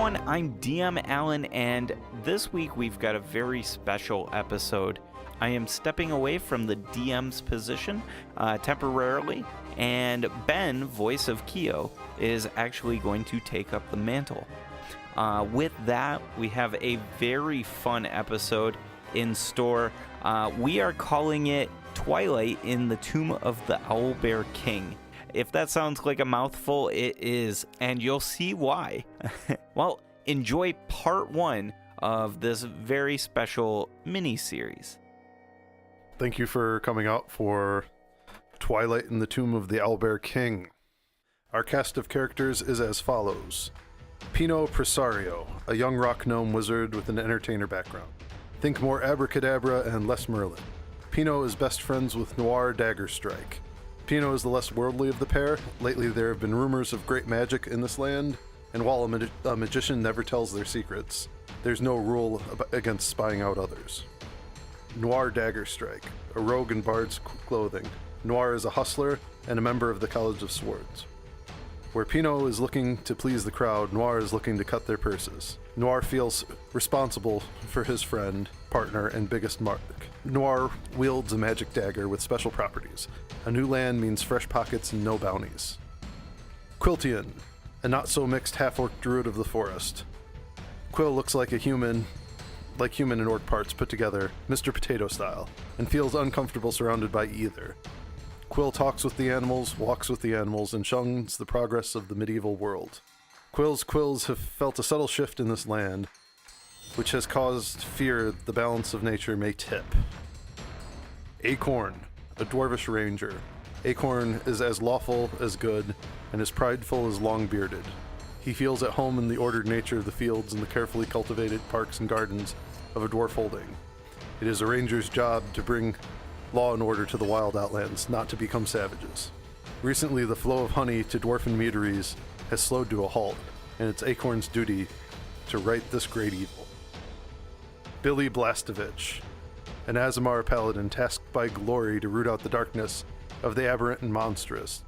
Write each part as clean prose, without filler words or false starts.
everyone, I'm DM Alan, and this week we've got a very special episode. I am stepping away from the DM's position temporarily, and Ben, voice of Kyo, is actually going to take up the mantle. With that, we have a very fun episode in store. We are calling it Twilight in the Tomb of the Owlbear King. If that sounds like a mouthful, it is, and you'll see why. Well, enjoy part 1 of this very special mini-series. Thank you for coming out for Twilight in the Tomb of the Owlbear King. Our cast of characters is as follows. Pino Presario, a young rock gnome wizard with an entertainer background. Think more abracadabra and less Merlin. Pino is best friends with Noir Daggerstrike. Pino is the less worldly of the pair. Lately there have been rumors of great magic in this land, and while a magician never tells their secrets, there's no rule against spying out others. Noir Daggerstrike, a rogue in bard's clothing. Noir is a hustler and a member of the College of Swords. Where Pino is looking to please the crowd, Noir is looking to cut their purses. Noir feels responsible for his friend, partner, and biggest mark. Noir wields a magic dagger with special properties. A new land means fresh pockets and no bounties. Quiltian, a not-so-mixed half-orc druid of the forest. Quill looks like human and orc parts put together, Mr. Potato style, and feels uncomfortable surrounded by either. Quill talks with the animals, walks with the animals, and shuns the progress of the medieval world. Quill's quills have felt a subtle shift in this land, which has caused fear the balance of nature may tip. Acorn, a dwarvish ranger. Acorn is as lawful as good, and as prideful as long-bearded. He feels at home in the ordered nature of the fields and the carefully cultivated parks and gardens of a dwarf holding. It is a ranger's job to bring law and order to the wild outlands, not to become savages. Recently, the flow of honey to dwarfen meaderies has slowed to a halt, and it's Acorn's duty to right this great evil. Billy Blastovich, an Azamar paladin tasked by glory to root out the darkness of the aberrant and monstrous.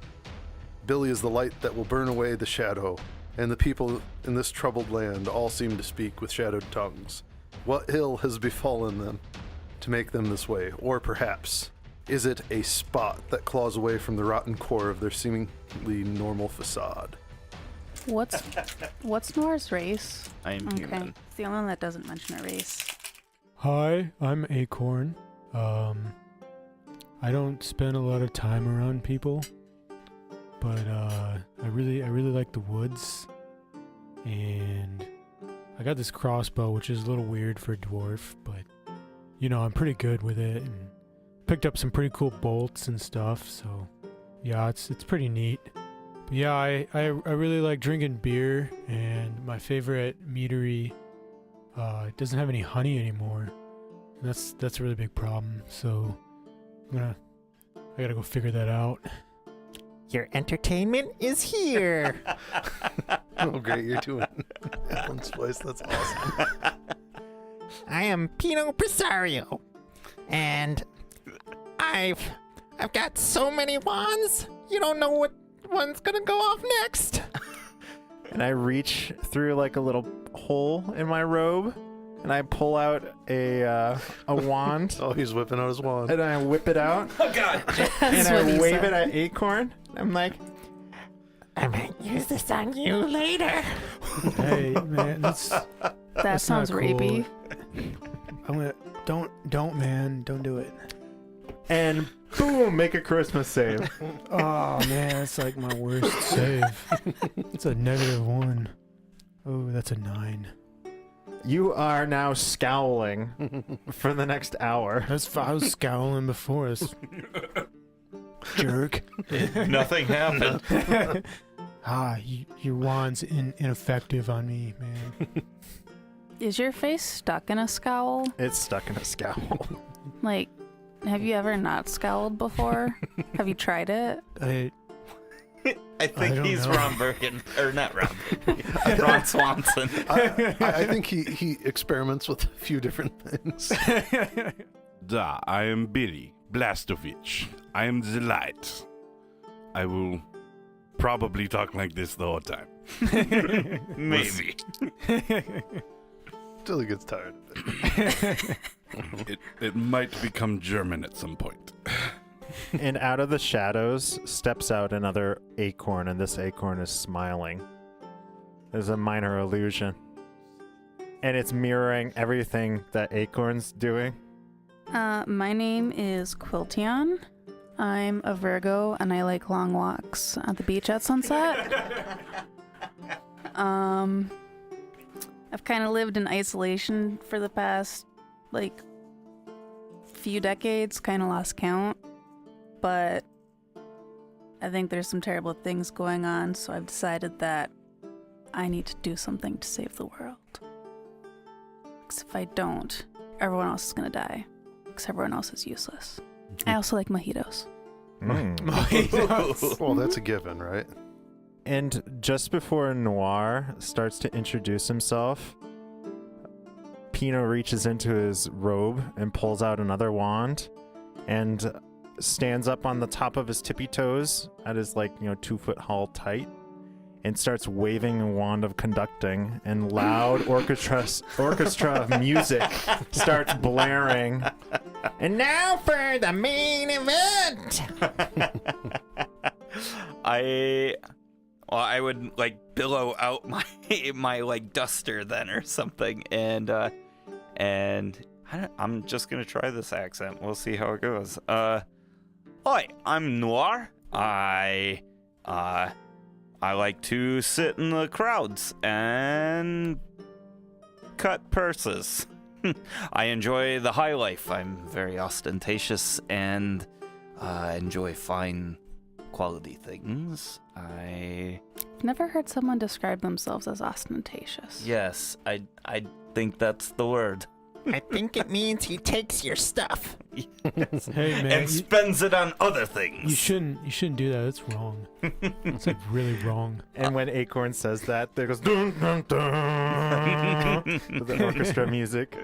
Billy is the light that will burn away the shadow, and the people in this troubled land all seem to speak with shadowed tongues. What ill has befallen them to make them this way? Or perhaps, is it a spot that claws away from the rotten core of their seemingly normal facade? What's Noir's race? I am human. It's the only one that doesn't mention a race. Hi, I'm Acorn. I don't spend a lot of time around people, but I really like the woods, and I got this crossbow, which is a little weird for a dwarf, but you know, I'm pretty good with it, and picked up some pretty cool bolts and stuff, so yeah, it's pretty neat. But yeah, I really like drinking beer, and my favorite meadery doesn't have any honey anymore. And that's a really big problem, so I gotta go figure that out. Your entertainment is here. Oh, great, you're doing Alan's voice. That's awesome. I am Pino Presario, and I've got so many wands. You don't know what one's gonna go off next. And I reach through like a little hole in my robe, and I pull out a wand. Oh, he's whipping out his wand. And I whip it out. Oh, God. And I wave it at Acorn. I'm like, I might use this on you later. Hey, man, That sounds not cool. rapey. I'm gonna don't do it. and boom, make a Christmas save. Oh man, that's like my worst save. It's a -1. Oh, that's a 9. You are now scowling for the next hour. I was scowling before this. Jerk. Nothing happened. Your wand's ineffective on me, man. Is your face stuck in a scowl? It's stuck in a scowl. Like, have you ever not scowled before? Have you tried it? I I think don't he's know. Ron Burgundy, or not Ron Burgundy, Ron Swanson. I think he experiments with a few different things. Da, I am Billy Blastovich. I am the light. I will probably talk like this the whole time. Maybe. Till he gets tired of it. It might become German at some point. And out of the shadows steps out another acorn, and this acorn is smiling. There's a minor illusion. And it's mirroring everything that acorn's doing. My name is Quiltion. I'm a Virgo, and I like long walks at the beach at sunset. I've kind of lived in isolation for the past, few decades, kind of lost count. But I think there's some terrible things going on, so I've decided that I need to do something to save the world. Because if I don't, everyone else is going to die. Because everyone else is useless. I also like mojitos. Well, that's a given, right? And just before Noir starts to introduce himself, Pino reaches into his robe and pulls out another wand and stands up on the top of his tippy toes at his 2-foot tall height and starts waving a wand of conducting, and loud orchestra music starts blaring. And now for the main event. I would billow out my duster then or something, and I'm just gonna try this accent. We'll see how it goes. Hi, I'm Noir. I like to sit in the crowds and cut purses. I enjoy the high life. I'm very ostentatious and enjoy fine quality things. I've never heard someone describe themselves as ostentatious. Yes, I think that's the word. I think it means he takes your stuff. Yes. Hey, man, and spends it on other things. You shouldn't do that. That's wrong. It's really wrong. And when Acorn says that, there goes dun, dun, dun, with the orchestra music.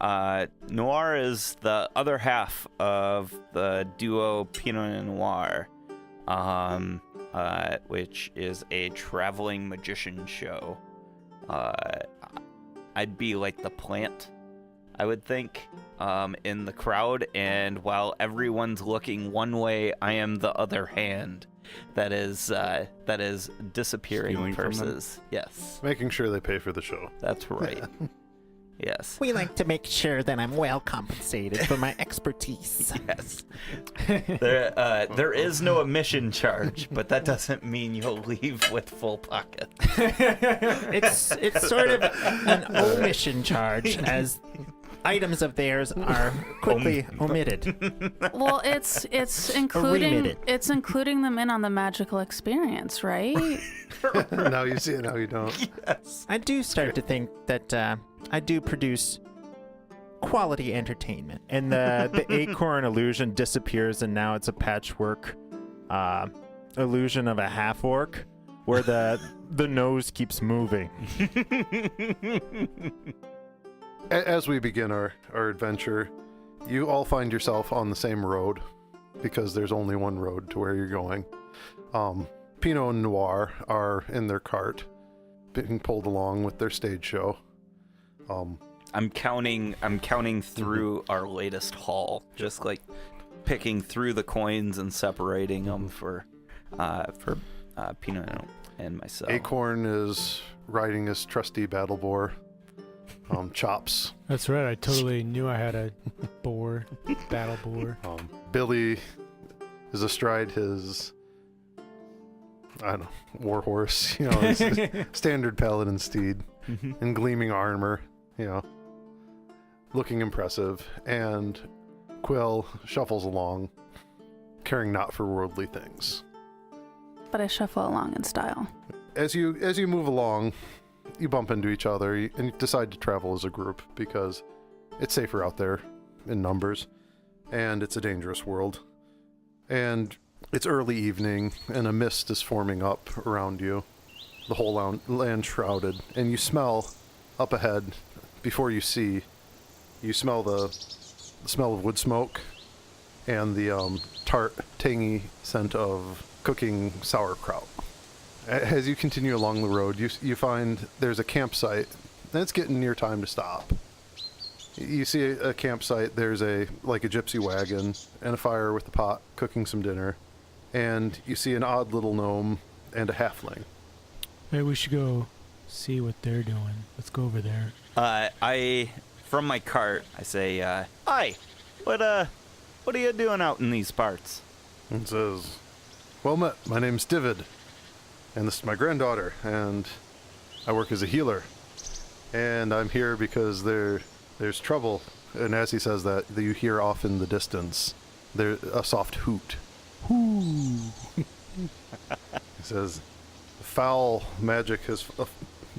Noir is the other half of the duo Pinot Noir, which is a traveling magician show. I'd be like the plant, I would think, in the crowd, and while everyone's looking one way, I am the other hand that is disappearing Stealing from them? purses. Yes, Making sure they pay for the show. that's right. Yes. We like to make sure that I'm well compensated for my expertise. Yes. There is no admission charge, but that doesn't mean you'll leave with full pockets. It's sort of an omission charge, as items of theirs are quickly omitted. Well, it's including them in on the magical experience, right? Now you see it, now you don't. Yes. I do start to think that I do produce quality entertainment. And the acorn illusion disappears, and now it's a patchwork illusion of a half orc where the nose keeps moving. As we begin our adventure, you all find yourself on the same road because there's only one road to where you're going. Pinot and Noir are in their cart, being pulled along with their stage show. I'm counting through our latest haul, just picking through the coins and separating them for Pinot and myself. Acorn is riding his trusty battle boar, Chops. That's right. I totally knew I had a battle boar. Billy is astride his, war horse, his standard paladin steed in gleaming armor, looking impressive. And Quill shuffles along, caring not for worldly things. But I shuffle along in style. As you move along, you bump into each other and you decide to travel as a group because it's safer out there in numbers, and it's a dangerous world. And it's early evening, and a mist is forming up around you, the whole land shrouded, and you smell up ahead. Before you see, you smell the smell of wood smoke and the tart, tangy scent of cooking sauerkraut. As you continue along the road, you find there's a campsite, and it's getting near time to stop. You see a campsite, there's a gypsy wagon and a fire with a pot cooking some dinner, and you see an odd little gnome and a halfling. Maybe we should go see what they're doing. Let's go over there. From my cart, I say, "Hi, what are you doing out in these parts?" And says, "Well met, my name's Divid, and this is my granddaughter, and I work as a healer, and I'm here because there's trouble." And as he says that, you hear off in the distance there's a soft hoot. Hoo. He says, "Foul magic has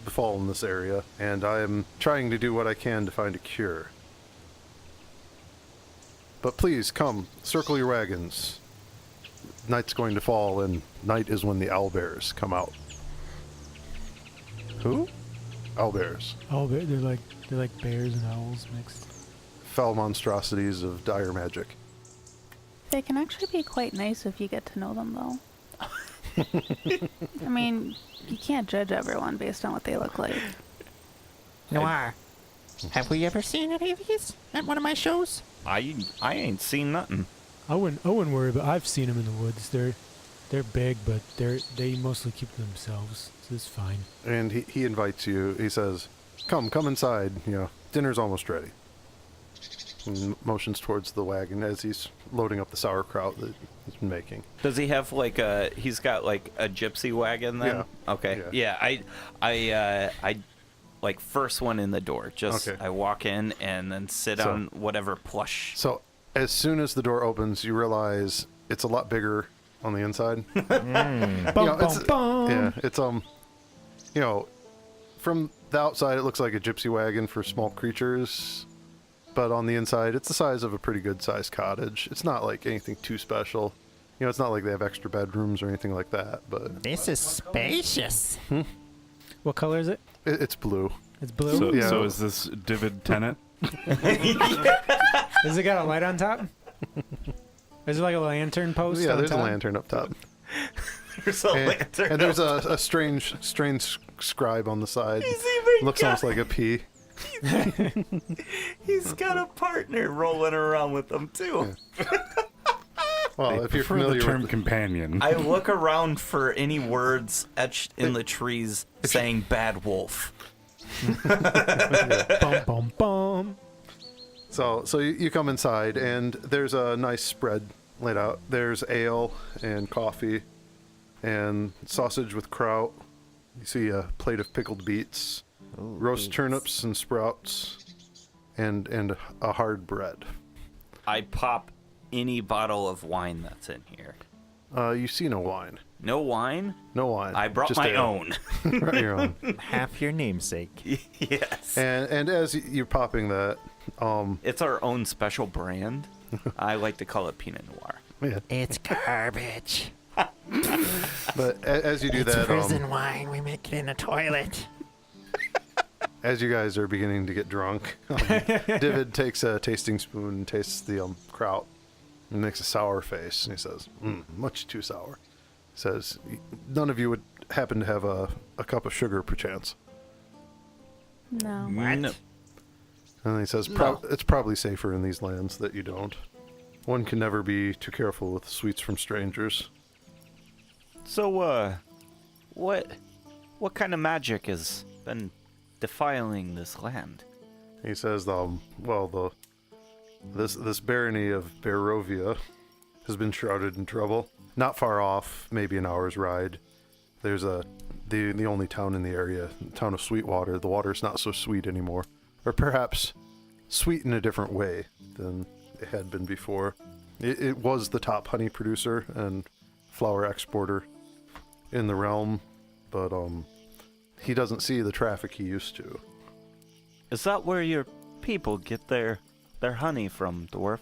befallen this area, and I am trying to do what I can to find a cure. But please, come, circle your wagons. Night's going to fall, and night is when the owlbears come out." Who? Owlbears. Owlbear, they're like bears and owls mixed. Foul monstrosities of dire magic. They can actually be quite nice if you get to know them, though. I mean, you can't judge everyone based on what they look like. Noir, have we ever seen any of these at one of my shows? I ain't seen nothing. I wouldn't worry, but I've seen them in the woods. They're big, but they mostly keep to themselves, so it's fine. And he invites you. He says, come inside. Dinner's almost ready." And motions towards the wagon as he's loading up the sauerkraut that he's been making. Does he have he's got like a gypsy wagon then? Yeah. Okay. Yeah. I like first one in the door. Just Okay. I walk in and then sit on whatever plush. So as soon as the door opens, you realize it's a lot bigger on the inside. It's from the outside it looks like a gypsy wagon for small creatures, but on the inside it's the size of a pretty good sized cottage. It's not like anything too special. It's not like they have extra bedrooms or anything like that, but This is spacious. What color is it? it's blue. It's blue. So, Yeah. so is this Divid Tenant? Has it got a light on top? Is it like a lantern post? Yeah, on there's top? a lantern up top. There's a lantern. And there's a strange scribe on the side. He's even Looks almost like a P. He's got a partner rolling around with him too. Well, I if you're prefer the familiar term with companion. I look around for any words etched in the trees saying "bad wolf." Bum bum bum. So you come inside, and there's a nice spread laid out. There's ale and coffee and sausage with kraut. You see a plate of pickled beets, roast turnips and sprouts, and a hard bread. I pop any bottle of wine that's in here. You see no wine. No wine? No wine. I brought just my ale. own. Brought your own. Half your namesake. Yes. And as you're popping that, It's our own special brand. I like to call it Pinot Noir. yeah. It's garbage. But as you do It's that, prison wine. We make it in a toilet. as you guys are beginning to get drunk, Divid takes a tasting spoon and tastes the kraut and makes a sour face. And he says, much too sour. He says, none of you would happen to have a cup of sugar, perchance. No. No. And he says, No. it's probably safer in these lands that you don't. One can never be too careful with sweets from strangers. So, what kind of magic has been defiling this land? He says, this barony of Barovia has been shrouded in trouble. Not far off, maybe an hour's ride, there's the only town in the area, the town of Sweetwater. The water's not so sweet anymore. Or perhaps sweet in a different way than it had been before. It was the top honey producer and flower exporter in the realm, but he doesn't see the traffic he used to. Is that where your people get their honey from, dwarf?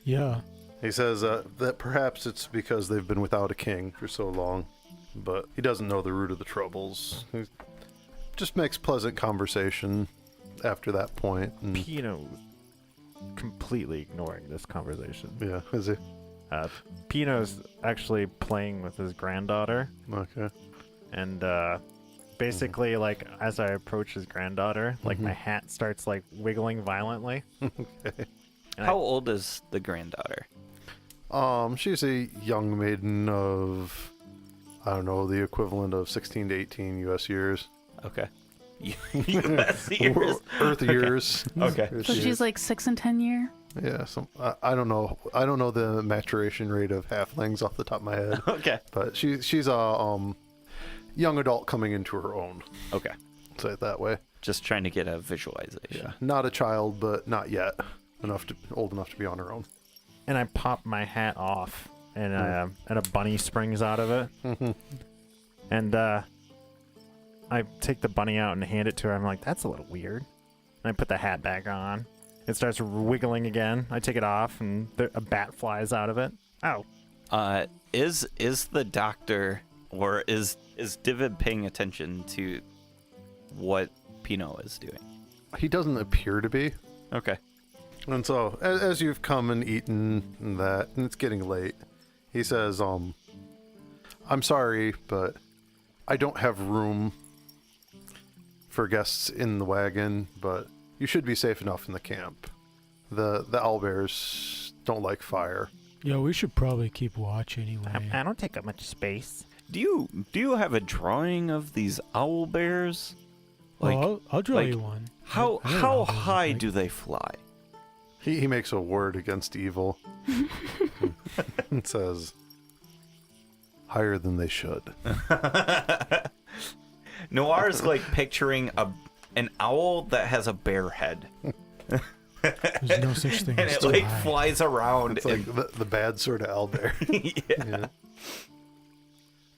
Yeah. He says that perhaps it's because they've been without a king for so long, but he doesn't know the root of the troubles. He just makes pleasant conversation after that point. And, Pino completely ignoring this conversation. yeah, is he? Pino's actually playing with his granddaughter, Okay. And basically, like, as I approach his granddaughter, like, my hat starts, like, wiggling violently. Okay. How old is the granddaughter? She's a young maiden of, I don't know, the equivalent of 16 to 18 U.S. years. Okay. US years. Earth years. Okay. Earth So years. she's like 6 and 10 year. Yeah, I don't know. I don't know the maturation rate of halflings off the top of my head. Okay. But she's a young adult coming into her own. Okay. Say it that way. Just trying to get a visualization. Yeah, not a child, but not yet old enough to be on her own. And I pop my hat off, and a bunny springs out of it. And I take the bunny out and hand it to her. I'm like, that's a little weird. And I put the hat back on. It starts wiggling again. I take it off, and a bat flies out of it. Ow. Is the doctor, or is Divid paying attention to what Pino is doing? He doesn't appear to be. Okay. And so, as you've come and eaten and that, and it's getting late, he says, I'm sorry, but I don't have room for guests in the wagon, but you should be safe enough in the camp. The owlbears don't like fire. Yeah, we should probably keep watch anyway. I don't take up much space. Do you have a drawing of these owl bears? Like, I'll draw like, you one. How I don't know what those high look like. do they fly? He makes a word against evil and says, higher than they should. Noir's like picturing an owl that has a bear head. There's no such thing And as it too like high. flies around. It's like the bad sort of owlbear. Yeah.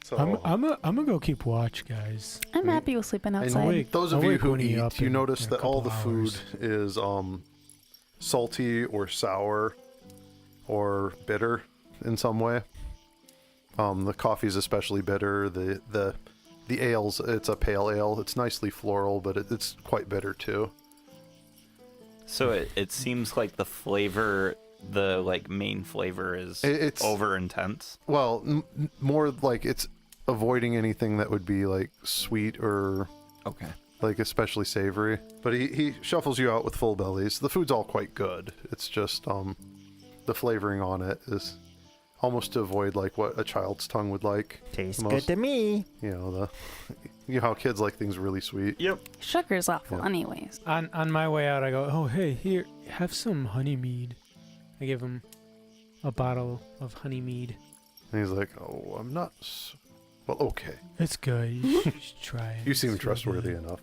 So, I'm gonna go keep watch, guys. I'm happy with sleeping and outside. those of I'll you wake who Winnie up eat, you in- notice in a that all couple the food hours. is salty or sour or bitter in some way. The coffee's especially bitter. The ales, it's a pale ale. It's nicely floral, but it's quite bitter too. So it seems like the flavor, the like main flavor is It's over intense. well, more like it's avoiding anything that would be like sweet or Okay. like especially savory. But he shuffles you out with full bellies. The food's all quite good. It's just the flavoring on it is almost to avoid like what a child's tongue would like. Tastes Most- good to me. You know how kids like things really sweet. Yep. Sugar's awful, Yeah. anyways. On my way out, I go, oh hey, here, have some honey mead. I give him a bottle of honey mead. And he's like, oh, I'm not. Well, okay. It's good. You should try it. You seem It's real trustworthy good. enough.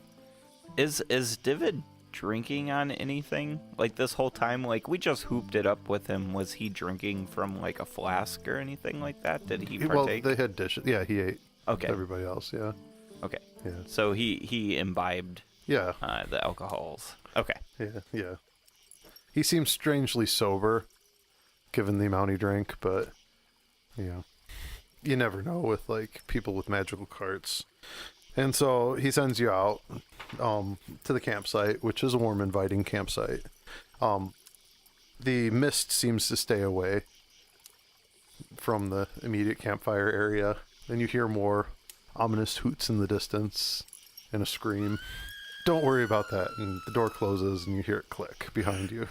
Is Divid drinking on anything like this whole time? Like we just hooped it up with him. Was he drinking from like a flask or anything like that? Did he Well, partake? they had dishes. Yeah, he ate. Okay. Everybody else, yeah. Okay. Yeah. So he imbibed Yeah. the alcohols. Okay. Yeah. He seems strangely sober, given the amount he drank, but you never know with like people with magical carts. And so he sends you out to the campsite, which is a warm, inviting campsite. The mist seems to stay away from the immediate campfire area, and you hear more ominous hoots in the distance and a scream. Don't worry about that. And the door closes, and you hear it click behind you.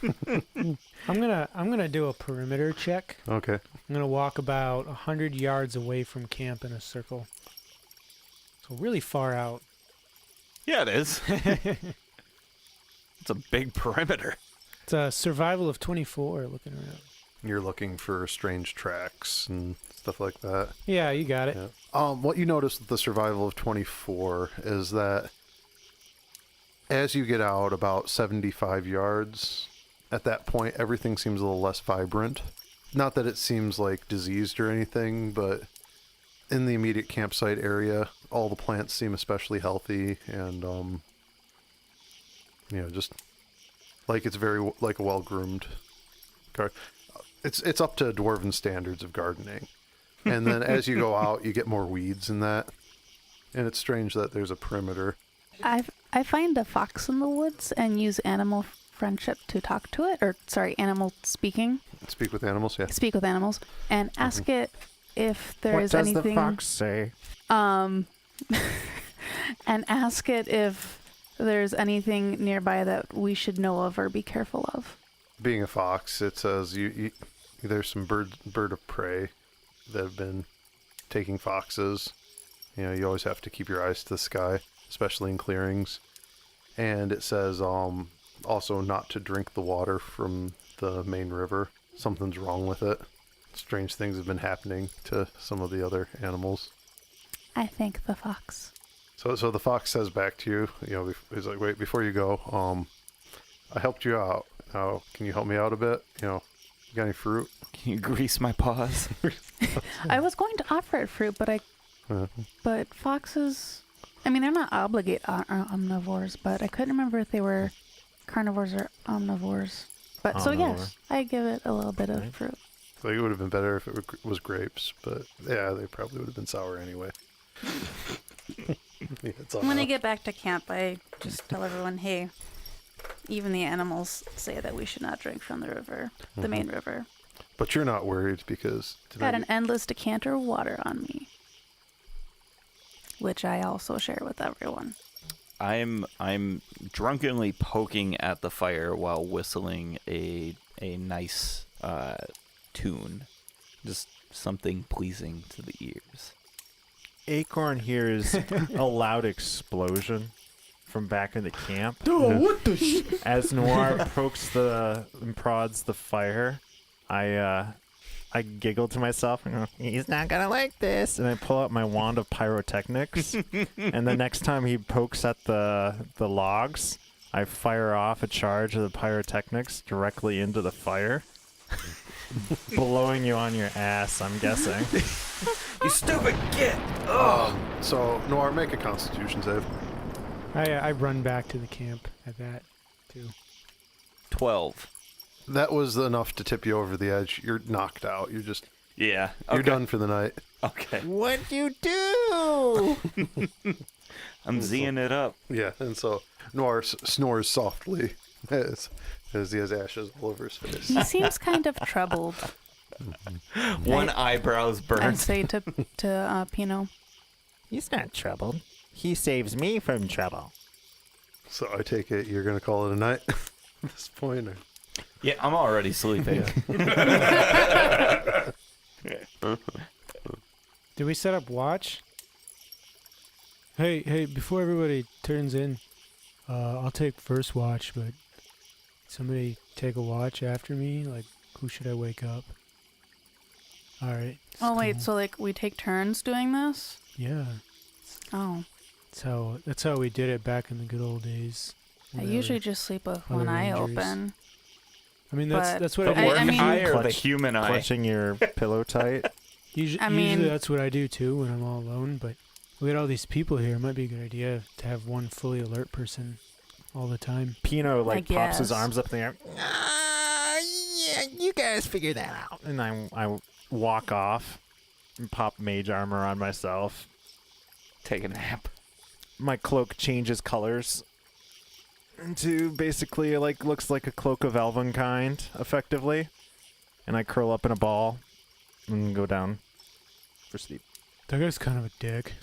I'm gonna do a perimeter check. Okay. I'm gonna walk about 100 yards away from camp in a circle. So really far out. Yeah, it is. It's a big perimeter. It's a survival of 24. Looking around. You're looking for strange tracks and stuff like that. Yeah, you got it. Yeah. What you notice with the survival of 24 is that as you get out about 75 yards, at that point, everything seems a little less vibrant. Not that it seems like diseased or anything, but in the immediate campsite area, all the plants seem especially healthy and, just like it's very like a well-groomed garden. It's up to dwarven standards of gardening. And then as you go out, you get more weeds in that. And it's strange that there's a perimeter. I find a fox in the woods and use animal friendship to talk to it, or sorry, animal speaking. Speak with animals, yeah. Speak with animals and ask it if there what is does anything. the fox say? and ask it if there's anything nearby that we should know of or be careful of. Being a fox, it says there's some bird of prey that have been taking foxes. You know, you always have to keep your eyes to the sky, especially in clearings. And it says also not to drink the water from the main river. Something's wrong with it. Strange things have been happening to some of the other animals. I thank the fox. So the fox says back to you, he's like, wait, before you go, I helped you out. Now, can you help me out a bit? You got any fruit? Can you grease my paws? I was going to offer it fruit, but foxes, I mean, they're not omnivores, but I couldn't remember if they were carnivores or omnivores. But so yes, I give it a little bit of fruit. Like, it would have been better if it was grapes, but yeah, they probably would have been sour anyway. When I get back to camp, I just tell everyone, hey, even the animals say that we should not drink from the river, the main river. But you're not worried because Got an endless decanter of water on me, which I also share with everyone. I'm drunkenly poking at the fire while whistling a nice tune, just something pleasing to the ears. Acorn hears a loud explosion from back in the camp. What the As Noir pokes and prods the fire, I giggle to myself and go, he's not gonna like this. And I pull out my wand of pyrotechnics. And the next time he pokes at the logs, I fire off a charge of the pyrotechnics directly into the fire. Blowing you on your ass, I'm guessing. You stupid git! So Noir, make a Constitution save. I run back to the camp at that, too. 12. That was enough to tip you over the edge. You're knocked out. You're Yeah. You're done for the night. Okay. What'd you do? I'm Z'ing it up. Yeah, and so Noir snores softly as he has ashes all over his face. He seems kind of troubled. One eyebrow's I'd burnt. say to Pino. He's not troubled. He saves me from trouble. So I take it you're going to call it a night at this point? Or? Yeah, I'm already sleeping. Did we set up watch? Hey, before everybody turns in, I'll take first watch, but somebody take a watch after me? Like, who should I wake up? Alright. Oh, wait, so, like, we take turns doing this? Yeah. Oh. That's how we did it back in the good old days. I usually just sleep with one other eye injuries. open. I mean, but that's what The I do. work I mean- eye or the Clutch- human eye? Clutching your pillow tight. Usually that's what I do too when I'm all alone, but we got all these people here. It might be a good idea to have one fully alert person all the time. Pino pops his guess. arms up in the air. Yeah, you guys figure that out. And I walk off and pop mage armor on myself. Take a nap. My cloak changes colors into basically looks like a cloak of elven kind, effectively. And I curl up in a ball and go down for sleep. That guy's kind of a dick.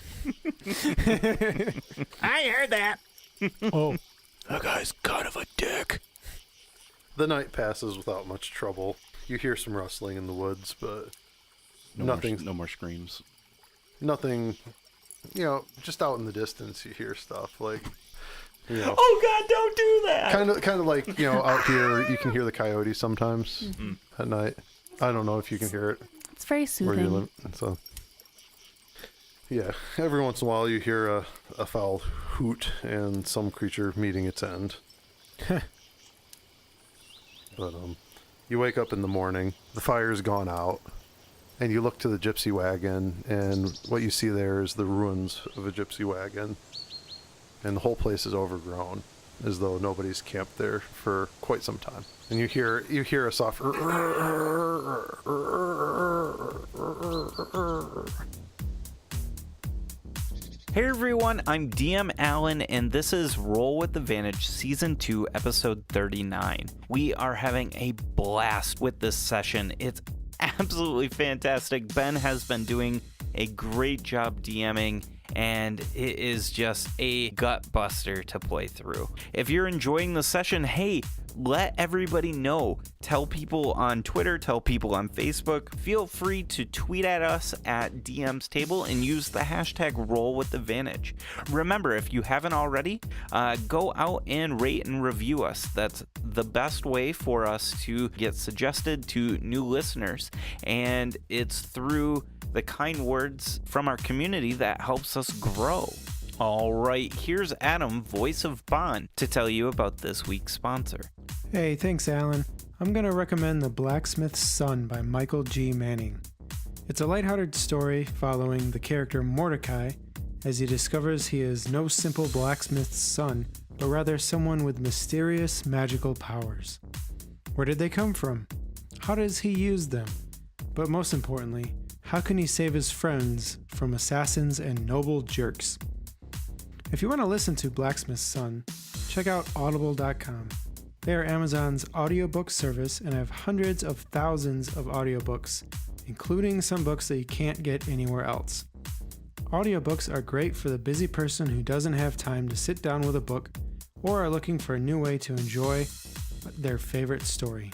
I heard that. Oh, that guy's kind of a dick. The night passes without much trouble. You hear some rustling in the woods, but nothing. No more screams. Nothing. Just out in the distance, you hear stuff like. Oh God! Don't do that. Kind of like out here, you can hear the coyotes sometimes at night. I don't know if you can hear it It's very where you soothing. live. So, yeah, every once in a while you hear a foul hoot and some creature meeting its end. But you wake up in the morning, the fire's gone out, and you look to the gypsy wagon, and what you see there is the ruins of a gypsy wagon, and the whole place is overgrown, as though nobody's camped there for quite some time. And you hear a soft. Hey everyone, I'm DM Alan, and this is Roll with Advantage Season 2, Episode 39. We are having a blast with this session. It's absolutely fantastic. Ben has been doing a great job DMing, and it is just a gut buster to play through. If you're enjoying the session, hey, let everybody know. Tell people on Twitter, tell people on Facebook. Feel free to tweet at us at DM's Table and use the hashtag RollWithAdvantage. Remember, if you haven't already, go out and rate and review us. That's the best way for us to get suggested to new listeners, and it's through the kind words from our community that helps us grow. All right, here's Adam, voice of Bond, to tell you about this week's sponsor. Hey, thanks, Alan. I'm going to recommend The Blacksmith's Son by Michael G. Manning. It's a lighthearted story following the character Mordecai as he discovers he is no simple blacksmith's son, but rather someone with mysterious magical powers. Where did they come from? How does he use them? But most importantly, how can he save his friends from assassins and noble jerks? If you want to listen to Blacksmith's Son, check out audible.com. They are Amazon's audiobook service and have hundreds of thousands of audiobooks, including some books that you can't get anywhere else. Audiobooks are great for the busy person who doesn't have time to sit down with a book or are looking for a new way to enjoy their favorite story.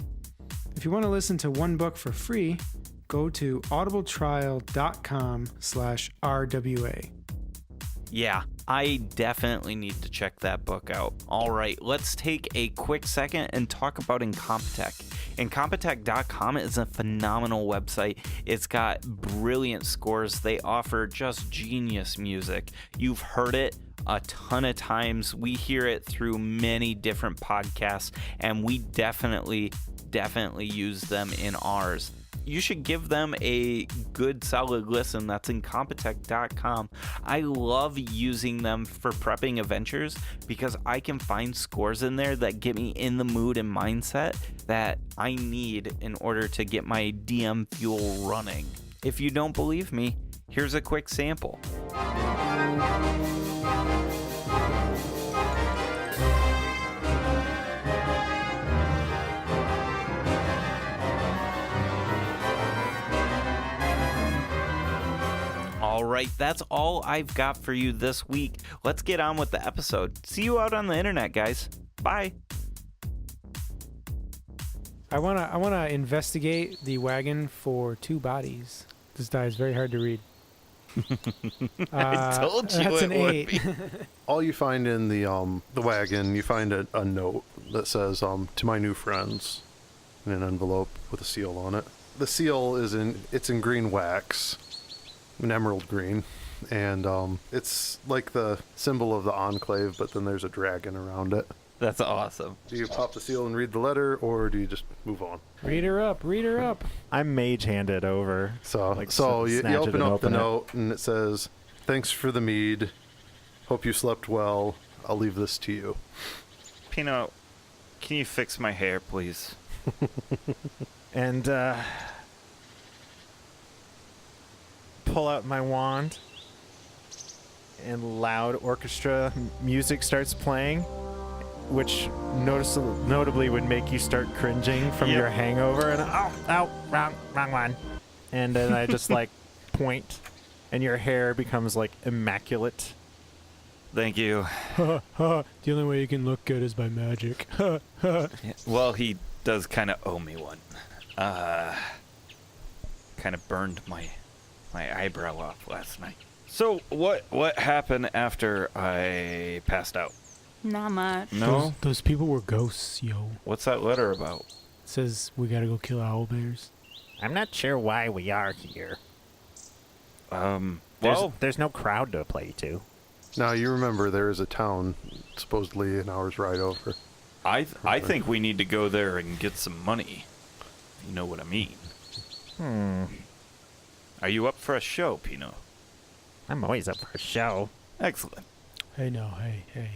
If you want to listen to one book for free, go to audibletrial.com/RWA. Yeah, I definitely need to check that book out. All right, let's take a quick second and talk about Incompetech. Incompetech.com is a phenomenal website. It's got brilliant scores. They offer just genius music. You've heard it a ton of times. We hear it through many different podcasts, and we definitely use them in ours. You should give them a good solid listen. That's Incompetech.com. I love using them for prepping adventures because I can find scores in there that get me in the mood and mindset that I need in order to get my DM fuel running. If you don't believe me, here's a quick sample. All right, that's all I've got for you this week. Let's get on with the episode. See you out on the internet, guys. Bye. I wanna investigate the wagon for 2 bodies. This die is very hard to read. I told you that's it an would 8. be. All you find in the wagon, you find a note that says "to my new friends" in an envelope with a seal on it. The seal is in green wax, an emerald green, and it's like the symbol of the Enclave, but then there's a dragon around it. That's awesome. Do you pop the seal and read the letter, or do you just move on? Read her up. I'm mage-handed over. So Like, you snatch it open and up open the it. note, and it says, "Thanks for the mead. Hope you slept well. I'll leave this to you." Pino, can you fix my hair, please? And pull out my wand, and loud orchestra music starts playing, which notably would make you start cringing from Yep. your hangover. And wrong one. And then I just like point, and your hair becomes like immaculate. Thank you. The only way you can look good is by magic. Well, he does kind of owe me one. Kind of burned my eyebrow off last night. So what happened after I passed out? Not much. No? Those people were ghosts, yo. What's that letter about? It says we gotta go kill owlbears. I'm not sure why we are here. There's no crowd to play to. Now, you remember there is a town supposedly an hour's ride over. I think we need to go there and get some money. You know what I mean. Are you up for a show, Pino? I'm always up for a show. Excellent. Hey, no, hey,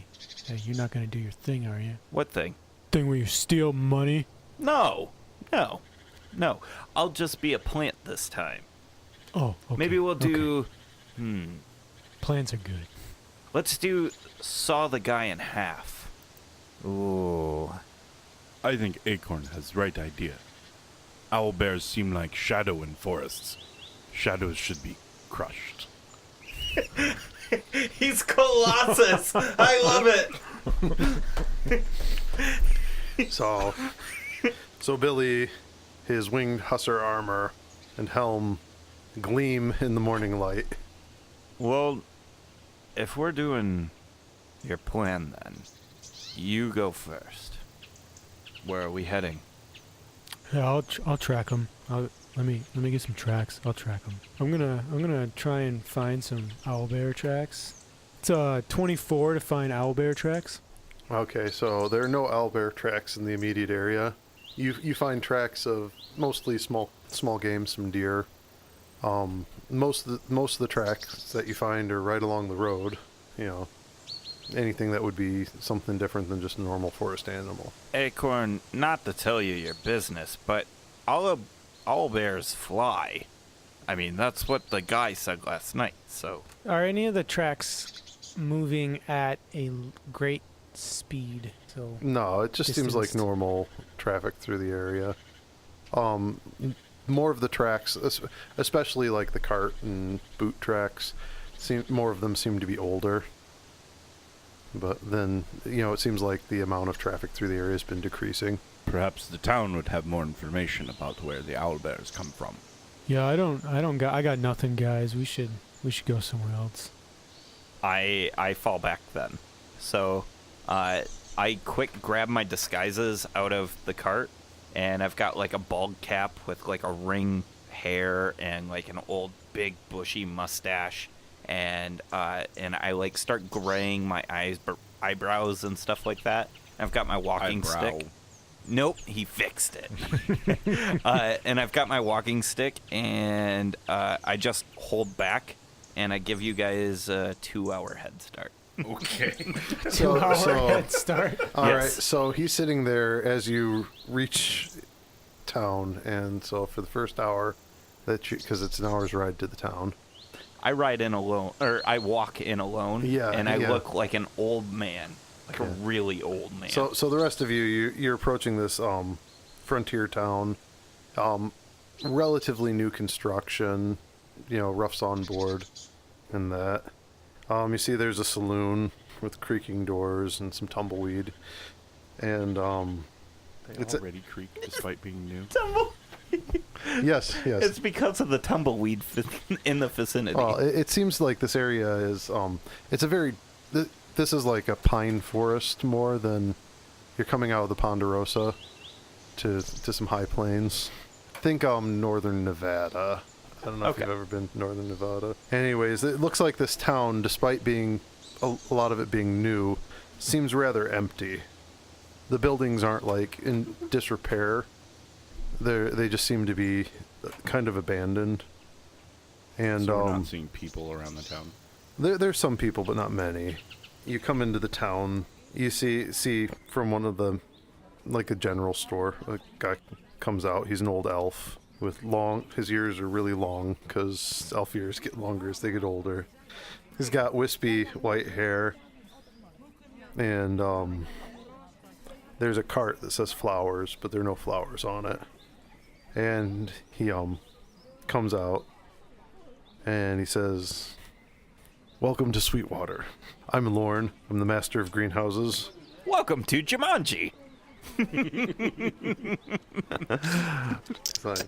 you're not gonna do your thing, are you? What thing? Thing where you steal money? No. I'll just be a plant this time. Oh, okay. Maybe we'll do... Plans are good. Let's do saw the guy in half. Ooh. I think Acorn has right idea. Owlbears seem like shadow in forests. Shadows should be crushed. He's Colossus. I love it. So Billy, his winged hussar armor and helm gleam in the morning light. Well, if we're doing your plan, then you go first. Where are we heading? Yeah, I'll track them. Let me get some tracks. I'll track them. I'm gonna try and find some owlbear tracks. It's 24 to find owlbear tracks. Okay, so there are no owlbear tracks in the immediate area. You find tracks of mostly small game, some deer. Most of the tracks that you find are right along the road. Anything that would be something different than just a normal forest animal. Acorn, not to tell you your business, but owlbears fly. I mean, that's what the guy said last night, so... Are any of the tracks moving at a great speed? So No, it just seems like distanced. normal traffic through the area. More of the tracks, especially like the cart and boot tracks, more of them seem to be older. But then, it seems like the amount of traffic through the area has been decreasing. Perhaps the town would have more information about where the owlbears come from. Yeah, I got nothing, guys. We should go somewhere else. I fall back then. So, I quick grab my disguises out of the cart, and I've got like a bald cap with like a ring hair and like an old big bushy mustache, and I like start graying my eyebrows and stuff like that. I've got my walking stick. Nope, he fixed it. And I've got my walking stick, and I just hold back, and I give you guys a 2-hour head start. Okay. 2-hour head start. All right, Yes. so he's sitting there as you reach town, and so for the first hour, because it's an hour's ride to the town. I ride in alone, or I walk in alone, Yeah, and I yeah. look like an old man, like a really old man. So the rest of you're approaching this frontier town, relatively new construction, roughs on board, and that. You see there's a saloon with creaking doors and some tumbleweed, and They It's already creak despite being new. yes. It's because of the tumbleweed in the vicinity. Well, it seems like this area is it's a very this is like a pine forest more than you're coming out of the Ponderosa to some high plains. Think northern Nevada. I don't know if you've ever been to northern Nevada. Anyways, it looks like this town, despite being a lot of it being new, seems rather empty. The buildings aren't like in disrepair. They just seem to be kind of abandoned. And So we're not seeing people around the town. there's some people, but not many. You come into the town, you see from one of the, like a general store, a guy comes out. He's an old elf with his ears are really long because elf ears get longer as they get older. He's got wispy white hair, and there's a cart that says flowers, but there are no flowers on it. And he comes out, and he says, "Welcome to Sweetwater. I'm Lorne. I'm the master of greenhouses." Welcome to Jumanji. It's like,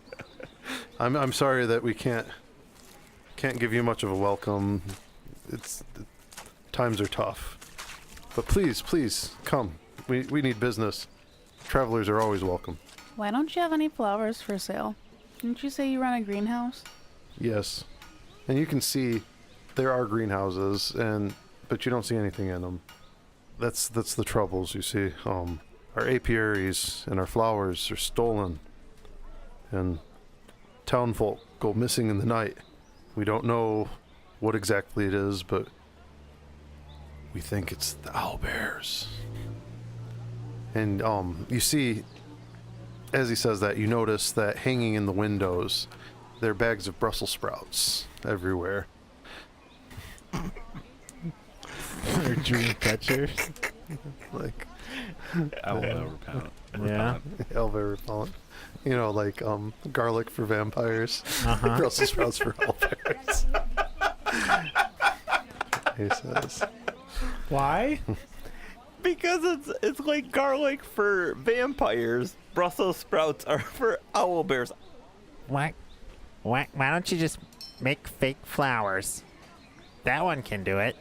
I'm sorry that we can't give you much of a welcome. Times are tough. But please come. We need business. Travelers are always welcome. Why don't you have any flowers for sale? Didn't you say you run a greenhouse? Yes. And you can see there are greenhouses, but you don't see anything in them. That's the troubles, you see. Our apiaries and our flowers are stolen, and townfolk go missing in the night. We don't know what exactly it is, but we think it's the owlbears. And you see, as he says that, you notice that hanging in the windows, there are bags of Brussels sprouts everywhere. Or dream catchers. Like Owlbear repellent. Yeah. owlbear repellent. Like garlic for vampires. Uh-huh. Brussels sprouts for owlbears. he says. Why? Because it's like garlic for vampires. Brussels sprouts are for owlbears. Why don't you just make fake flowers? That one can do it.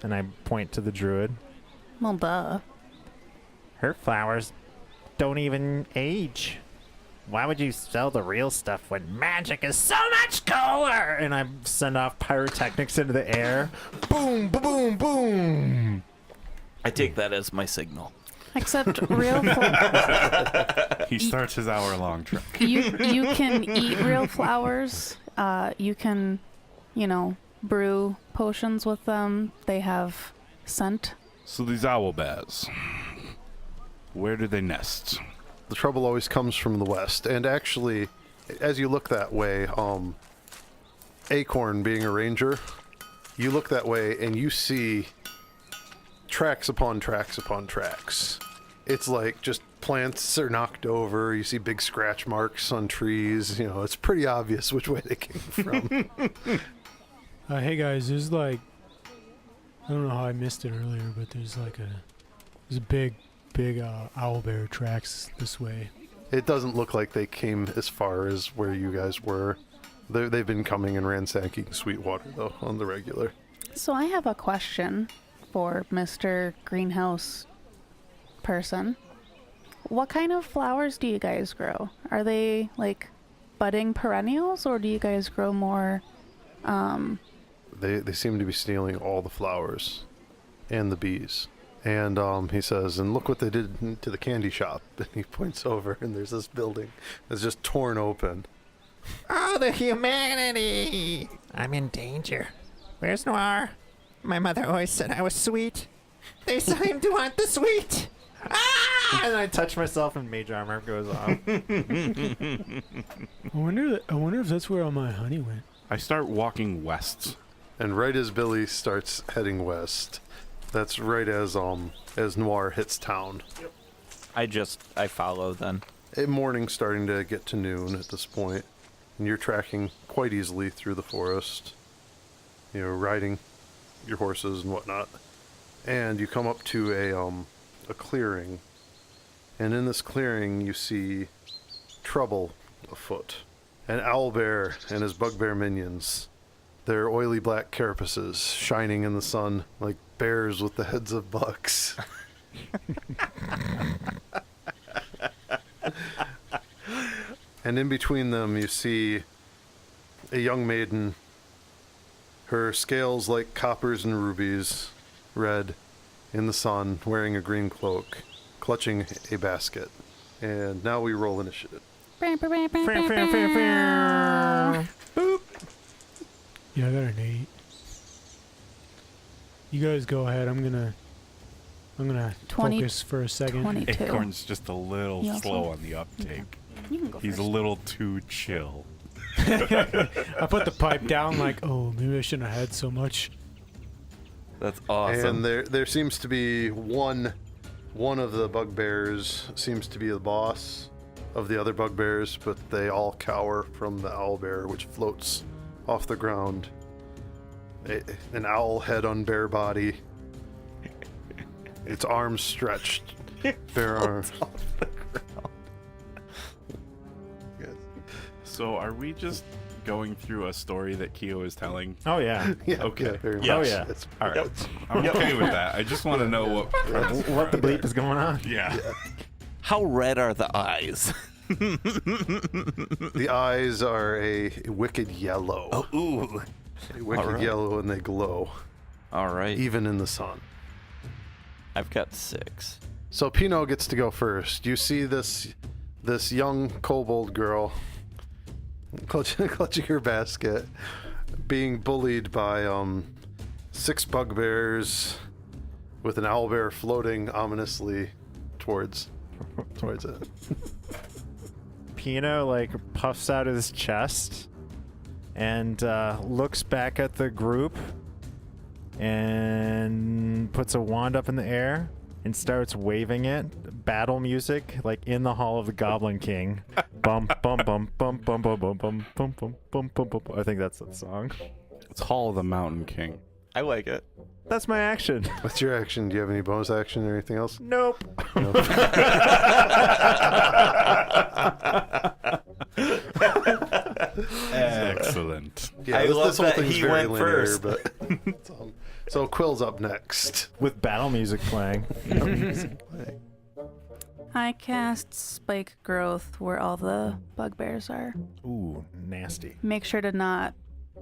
And I point to the druid. Well, duh. Her flowers don't even age. Why would you sell the real stuff when magic is so much cooler? And I send off pyrotechnics into the air. Boom, boom, boom. I take that as my signal. Except real He starts his hour-long trek. you can eat real flowers. You can, brew potions with them. They have scent. So these owlbears, where do they nest? The trouble always comes from the west. And actually, as you look that way, Acorn being a ranger, you look that way and you see tracks upon tracks upon tracks. It's like just plants are knocked over. You see big scratch marks on trees. It's pretty obvious which way they came from. Hey guys, there's I don't know how I missed it earlier, but there's a big owlbear tracks this way. It doesn't look like they came as far as where you guys were. They've been coming and ransacking Sweetwater, though, on the regular. So I have a question for Mr. Greenhouse person. What kind of flowers do you guys grow? Are they budding perennials, or do you guys grow more They seem to be stealing all the flowers and the bees. And he says, and look what they did to the candy shop. And he points over, and there's this building that's just torn open. Oh, the humanity! I'm in danger. Where's Noir? My mother always said I was sweet. They seem to want the sweet. Ah! And I touch myself and mage armor goes off. I wonder if that's where all my honey went. I start walking west. And right as Billy starts heading west, that's right as Noir hits town. I follow then. Morning's starting to get to noon at this point, and you're tracking quite easily through the forest, riding your horses and whatnot. And you come up to a clearing, and in this clearing you see trouble afoot. An owlbear and his bugbear minions. Their oily black carapaces shining in the sun like bears with the heads of bucks. And in between them you see a young maiden, her scales like coppers and rubies, red in the sun, wearing a green cloak, clutching a basket. And now we roll initiative. Yeah, I got an 8. You guys go ahead. I'm gonna 20 focus for a second. 22. Acorn's just a little You also- slow on the uptake. You can go He's first. a little too chill. I put the pipe down maybe I shouldn't have had so much. That's awesome. And there seems to be one of the bugbears seems to be the boss of the other bugbears, but they all cower from the owlbear, which floats off the ground. An owl head on bare body. Its arms stretched. Bare arms. So are we just going through a story that Keo is telling? Oh, yeah. Yeah, Okay. yeah, very much. Oh, yeah. It's, All right. I'm okay with that. I just want to know what premise What the bleep is going on? Yeah. How red are the eyes? the eyes are a wicked yellow. Ooh. A wicked Alright. yellow, and they glow, All right. even in the sun. I've got 6. So Pinot gets to go first. You see this young kobold girl clutching her basket, being bullied by 6 bugbears with an owlbear floating ominously towards it. Pino puffs out his chest and looks back at the group and puts a wand up in the air and starts waving it. Battle music in the hall of the Goblin King. Bum bum bum bum bum bum bum bum bum bum bum bum bum. I think that's the song. It's Hall of the Mountain King. I like it. That's my action. What's your action? Do you have any bonus action or anything else? Nope. Excellent. Yeah, I love whole that thing's he very went linear, first. But so Quill's up next. With battle music playing. I cast Spike Growth where all the bugbears are. Ooh, nasty. Make sure to not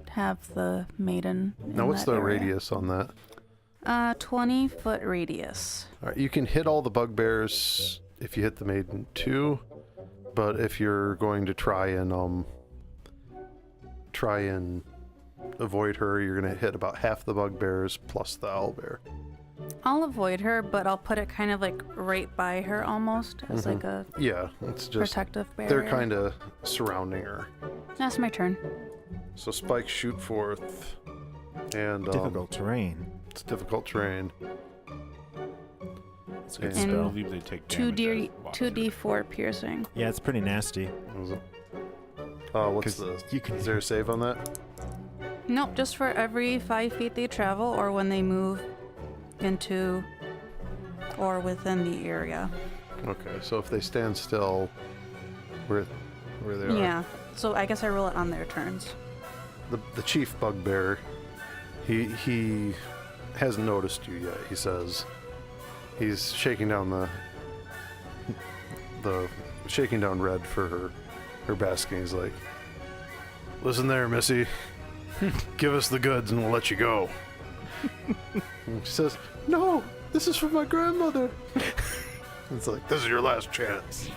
have the maiden. Now, what's the radius on that? 20-foot radius. All right, you can hit all the bugbears if you hit the maiden too, but if you're going to try and avoid her, you're going to hit about half the bugbears plus the owlbear. I'll avoid her, but I'll put it kind of like right by her almost as like a Yeah, it's just protective barrier. they're kind of surrounding her. That's my turn. So spikes shoot forth, and Difficult terrain. it's difficult terrain. It's a good And- I spell. believe they take 2d4 piercing. Yeah, it's pretty nasty. What was it? What's 'Cause the? you can- Is there a save on that? Nope, just for every 5 feet they travel or when they move into or within the area. Okay, so if they stand still, where they are. Yeah, so I guess I roll it on their turns. The chief bugbear, he hasn't noticed you yet. He says he's shaking down the shaking down Red for her basking. He's like, "Listen there, Missy. Give us the goods and we'll let you go." And she says, "No, this is for my grandmother." It's like, "This is your last chance."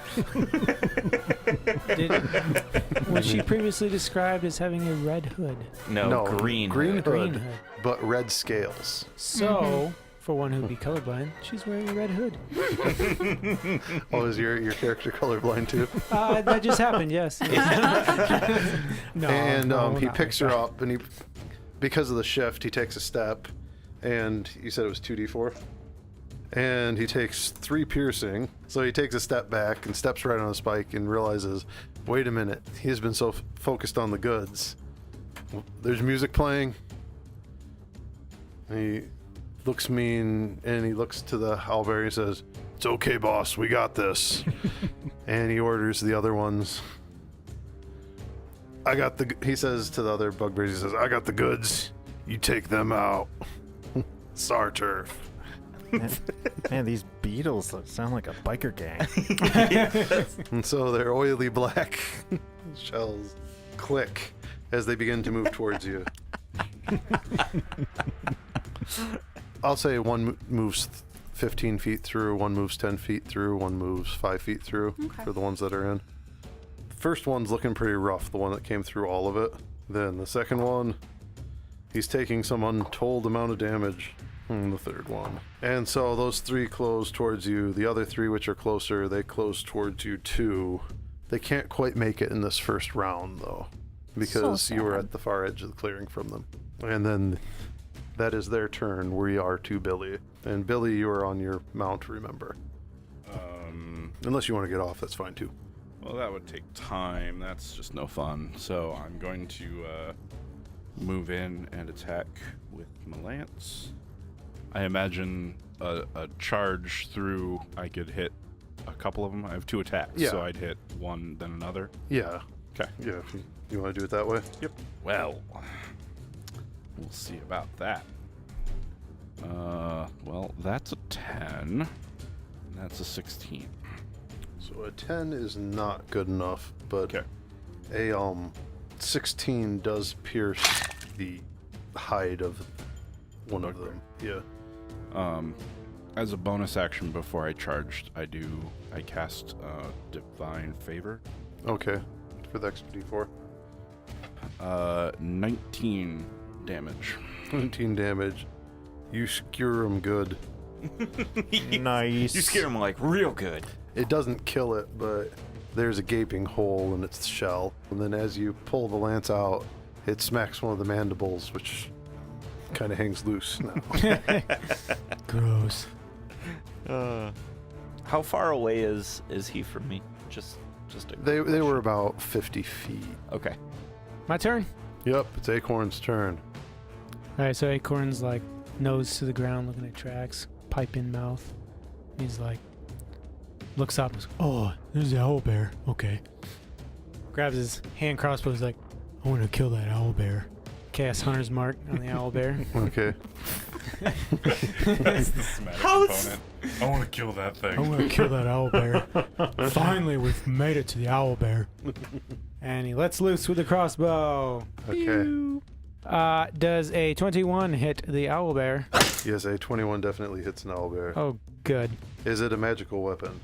Was she previously described as having a red hood? No, green. green hood. hood, Green hood. but red scales. So, for one who'd be colorblind, she's wearing a red hood. Oh, is your character colorblind too? That just happened, yes. No, And no, he not picks like her that. up, and because of the shift, he takes a step, and you said it was 2d4, and he takes 3 piercing. So he takes a step back and steps right on a spike and realizes, wait a minute, he's been so focused on the goods. There's music playing. And he looks mean, and he looks to the owlbear and says, "It's okay, boss, we got this." And he orders the other ones. He says to the other bugbears, he says, "I got the goods. You take them out." Sarturf. Man, these beetles sound like a biker gang. And so their oily black shells click as they begin to move towards you. I'll say one moves 15 feet through, one moves 10 feet through, one moves 5 feet through for the ones that are in. The first one's looking pretty rough, the one that came through all of it. Then the second one, he's taking some untold amount of damage. And the third one. And so those 3 close towards you. The other 3, which are closer, they close towards you too. They can't quite make it in this first round, though, because So you were sad. at the far edge of the clearing from them. And then that is their turn. We are to Billy. And Billy, you are on your mount, remember. Unless you want to get off, that's fine too. Well, that would take time. That's just no fun. So I'm going to move in and attack with my lance. I imagine a charge through, I could hit a couple of them. I have 2 attacks, Yeah. so I'd hit one, then another. Yeah. Okay. Yeah, if you want to do it that way. Yep. Well, we'll see about that. Well, that's a 10. And that's a 16. So a 10 is not good enough, but Okay. a 16 does pierce the hide of one of them. Yeah. As a bonus action before I charged, I cast Divine Favor. Okay. For the extra d4. 19 damage. 19 damage. You skewer him good. Nice. You scare him like real good. It doesn't kill it, but there's a gaping hole in its shell. And then as you pull the lance out, it smacks one of the mandibles, which kind of hangs loose now. Gross. How far away is he from me? Just a They were about 50 feet. Okay. My turn. Yep, it's Acorn's turn. Alright, so Acorn's like nose to the ground looking at tracks, pipe in mouth. He's like, looks up and goes, oh, there's the owlbear. Okay. Grabs his hand crossbow. He's like, I want to kill that owlbear. Cast Hunter's Mark on the owlbear. Okay. That's the Smash component. I want to kill that thing. I want to kill that owlbear. Finally, we've made it to the owlbear. And he lets loose with the crossbow. Okay. Does a 21 hit the owlbear? Yes, a 21 definitely hits an owlbear. Oh, good. Is it a magical weapon?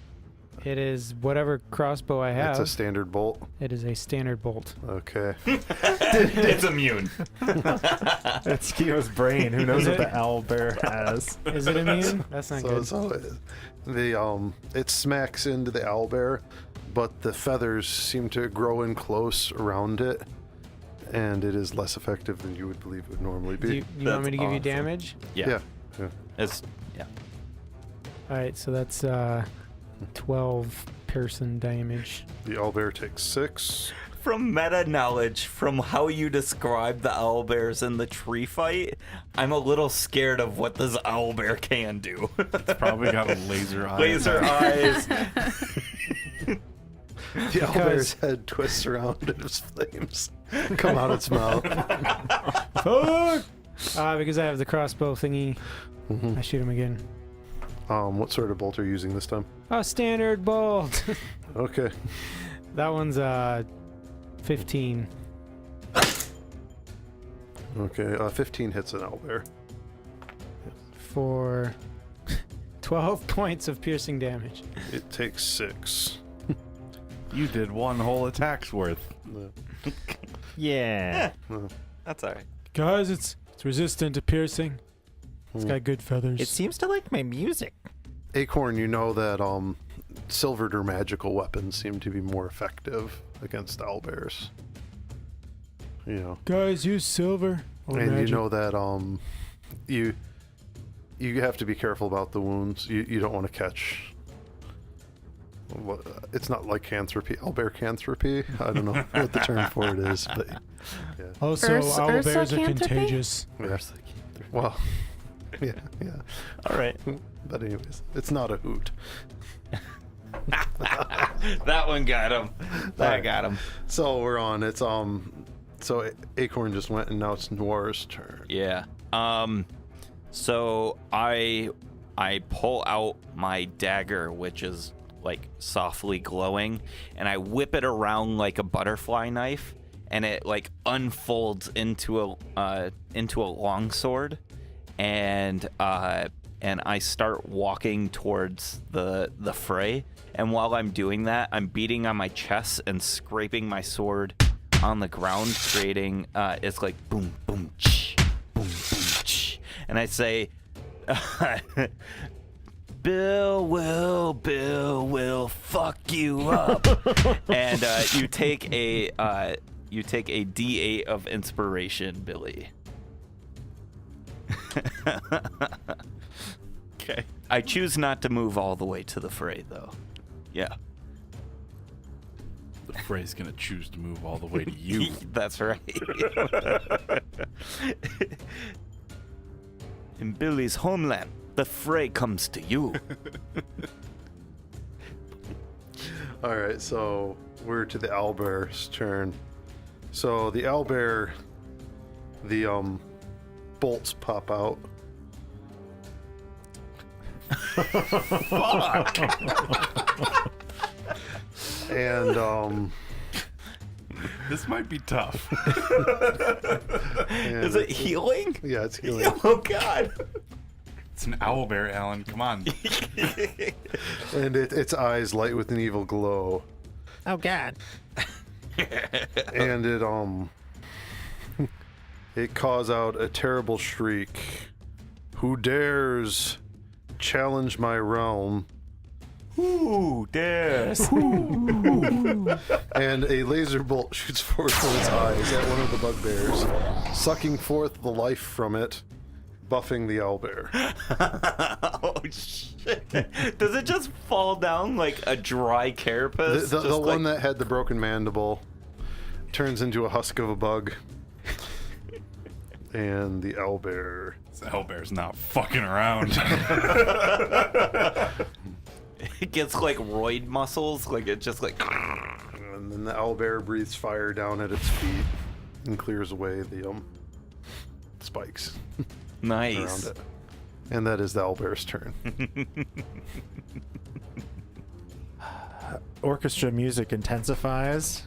It is whatever crossbow I have. It's a standard bolt. It is a standard bolt. Okay. It's immune. It's Kyo's brain. Who knows what the owlbear has? Is it immune? That's not good. It smacks into the owlbear, but the feathers seem to grow in close around it, and it is less effective than you would believe it would normally be. Do you want me to give you awesome. damage? Yeah. Yeah. It's yeah. Alright, so that's 12 piercing damage. The owlbear takes 6. From meta knowledge, from how you describe the owlbears in the tree fight, I'm a little scared of what this owlbear can do. It's probably got a laser eye. Laser eyes. The owlbear's head twists around and its flames come out its mouth. Fuck! Because I have the crossbow thingy, I shoot him again. What sort of bolt are you using this time? Oh, standard bolt! Okay. That one's 15. Okay, 15 hits an owlbear. For 12 points of piercing damage. It takes 6. You did one whole attack's worth. Yeah. That's alright. Guys, it's resistant to piercing. It's got good feathers. It seems to like my music. Acorn, you know that silvered or magical weapons seem to be more effective against owlbears. You know. Guys, use silver or And magic. you know that you have to be careful about the wounds. You don't want to catch. It's not like lycanthropy, owlbear-canthropy. I don't know what the term for it is, but yeah. Also, owlbears are Ursa-canthropy? contagious. Yeah. Well, yeah. All right. But anyways, it's not a hoot. That one got him. That got him. So we're on. It's So Acorn just went, and now it's Noir's turn. Yeah. So I pull out my dagger, which is like softly glowing, and I whip it around like a butterfly knife, and it like unfolds into a longsword, and I start walking towards the fray. And while I'm doing that, I'm beating on my chest and scraping my sword on the ground, creating it's like boom boom ch, boom boom ch, and I say, Bill will fuck you up. And you take a D8 of inspiration, Billy. Okay. I choose not to move all the way to the fray, though. Yeah. The Frey's gonna choose to move all the way to you. That's right. In Billy's homeland, the fray comes to you. All right, so we're to the owlbear's turn. So the owlbear, the bolts pop out. Fuck. And This might be tough. and Is it healing? Yeah, it's healing. Oh God. It's an owlbear, Alan. Come on. And its eyes light with an evil glow. Oh God. And it calls out a terrible shriek. Who dares challenge my realm? Ooh, dares. And a laser bolt shoots forth from its eyes at one of the bugbears, sucking forth the life from it, buffing the owlbear. Oh shit! Does it just fall down like a dry carapace? The one that had the broken mandible turns into a husk of a bug. and the owlbear. This owlbear's not fucking around. It gets like roid muscles, like it just like. And then the owlbear breathes fire down at its feet and clears away the spikes Nice. around it. And that is the owlbear's turn. Orchestra music intensifies,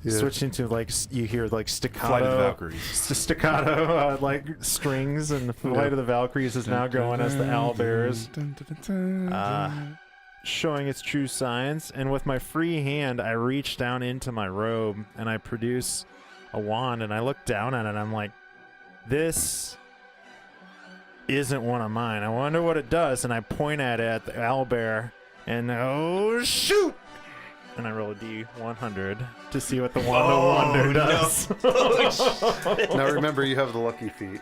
Yeah. switching to like you hear like Flight of the staccato, Valkyries. staccato like strings, and the Flight of the Valkyries is now going as the owlbears, showing its true signs. And with my free hand, I reach down into my robe and I produce a wand, and I look down at it. And I'm like, this isn't one of mine. I wonder what it does, and I point at it at the owlbear, and oh shoot! And I roll a D100 to see what the Wand of Wonder does. Now remember, you have the lucky feet.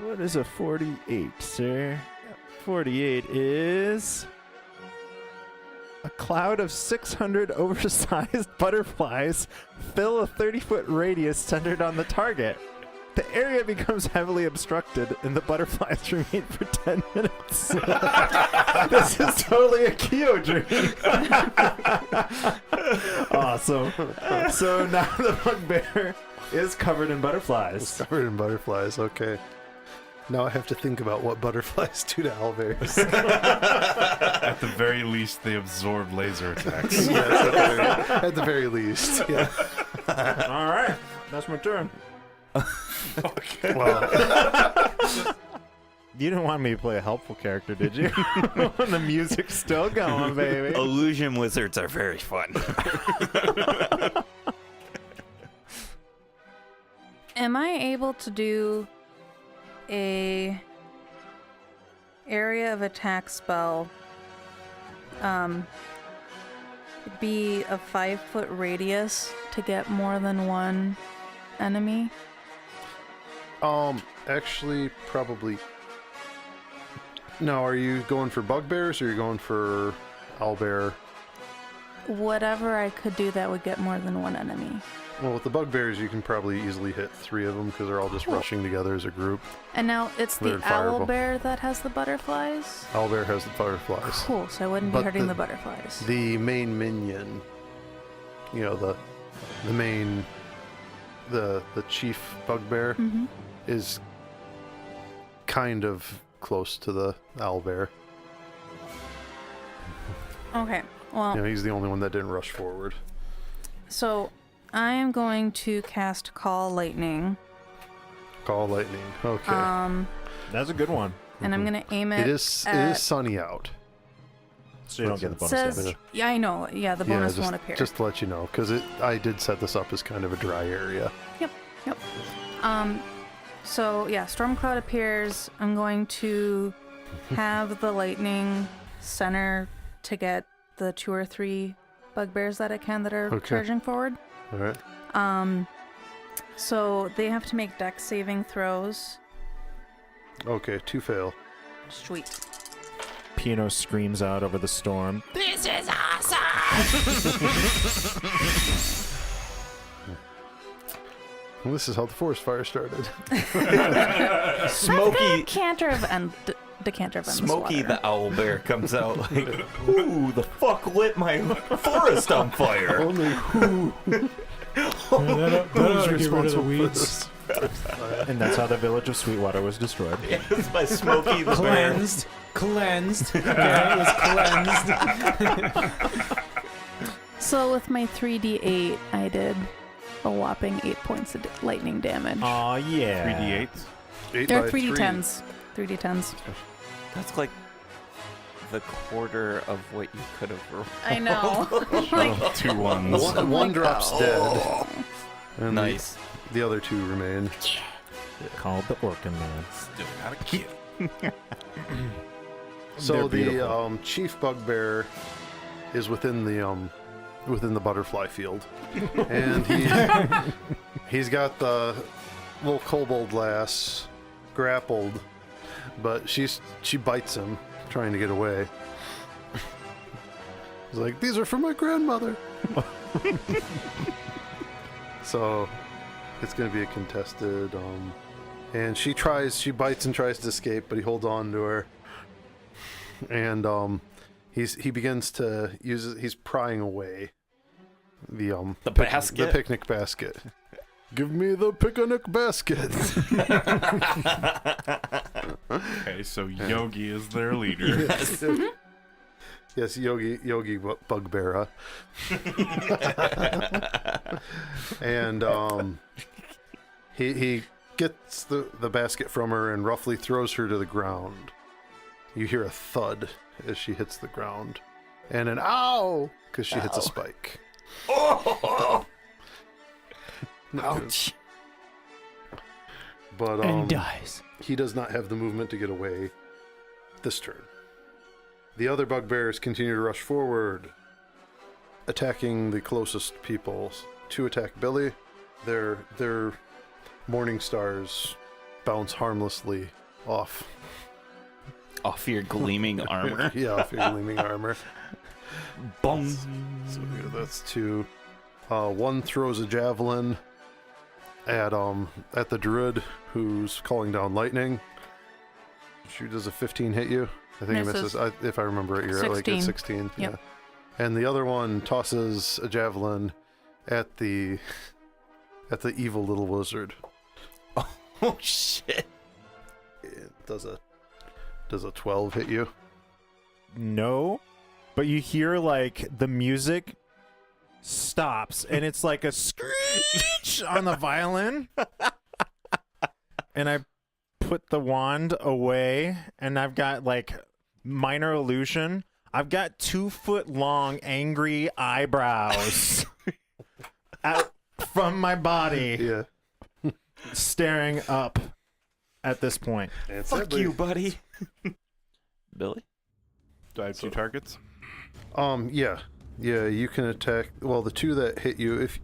What is a 48, sir? 48 is a cloud of 600 oversized butterflies fill a 30-foot radius centered on the target. The area becomes heavily obstructed, and the butterflies remain for 10 minutes. This is totally a Kyo dream. Awesome. So now the bugbear is covered in butterflies. Covered in butterflies, okay. Now I have to think about what butterflies do to owlbears. At the very least, they absorb laser attacks. Yes, at the very least. Yeah. All right, that's my turn. Well, You didn't want me to play a helpful character, did you? When the music's still going, baby. Illusion wizards are very fun. Am I able to do a area of attack spell be a 5-foot radius to get more than one enemy? actually, probably. No, are you going for bugbears or are you going for owlbear? Whatever I could do that would get more than one enemy. Well, with the bugbears, you can probably easily hit 3 of them because they're all just rushing together as a group. And now it's the They're fireable. owlbear that has the butterflies? Owlbear has the butterflies. Cool, so I wouldn't But be hurting the- the butterflies. The main minion, you know, the main, the chief bugbear Mm-hmm. is kind of close to the owlbear. Okay, well, You know, he's the only one that didn't rush forward. so I am going to cast Call Lightning. Call lightning. Okay. That's a good one. And I'm gonna aim it. it is sunny out. So you don't get the bonus Says, damage. yeah, I know. Yeah, the bonus just, won't appear. Just to let you know, because I did set this up as kind of a dry area. Yep. So yeah, storm cloud appears. I'm going to have the lightning center to get the 2 or 3 bugbears that I can that are Okay. charging forward. All right. So they have to make dex saving throws. Okay, 2 fail. Sweet. Pino screams out over the storm. This is awesome! Well, this is how the forest fire started. Smoky, Decanter of endless Smokey water. the owlbear comes out like, "Who the fuck lit my forest on fire?" Only who That'll who's get rid of the responsible for weeds. this? And that's how the village of Sweetwater was destroyed. It's by Smokey the bear. Cleansed. Okay, it was cleansed. So with my 3d8, I did a whopping 8 points of lightning damage. Aw, yeah. 3d8. 8 Or by 3d10s. 3d10s. That's like the quarter of what you could have rolled. I know. Like, 2 ones. One drops dead. And Nice. The other 2 remain. Called the Orca Man. Still got a kill. So They're the beautiful. chief bugbear is within the butterfly field, and he's got the little kobold lass grappled, but she bites him, trying to get away. He's like, "These are for my grandmother." So it's going to be a contested. And she bites and tries to escape, but he holds on to her. And he begins to he's prying away the basket? the picnic basket. Give me the picnic basket. Okay, so Yogi is their leader. Yes. Yes, Yogi Bugbear. And he gets the basket from her and roughly throws her to the ground. You hear a thud as she hits the ground, and an ow because she hits a spike. Oh! Ouch! But And dies. he does not have the movement to get away this turn. The other bugbears continue to rush forward, attacking the closest people. To attack Billy, their morning stars bounce harmlessly off. Off your gleaming armor. Yeah, off your gleaming armor. Boom. So yeah, that's 2. One throws a javelin at the druid who's calling down lightning. Does a 15 hit you? I think Misses. it misses. If I remember it, you're at like at 16. Yep. Yeah. And the other one tosses a javelin at the evil little wizard. Oh shit. It does a 12 hit you? No, but you hear like the music stops and it's like a screech on the violin. And I put the wand away and I've got like minor illusion. I've got 2-foot long angry eyebrows out from my body Yeah. staring up at this point. And Fuck sadly- you, buddy. Billy? Do I have 2 targets? Yeah. Yeah, you can attack. Well, the 2 that hit you, if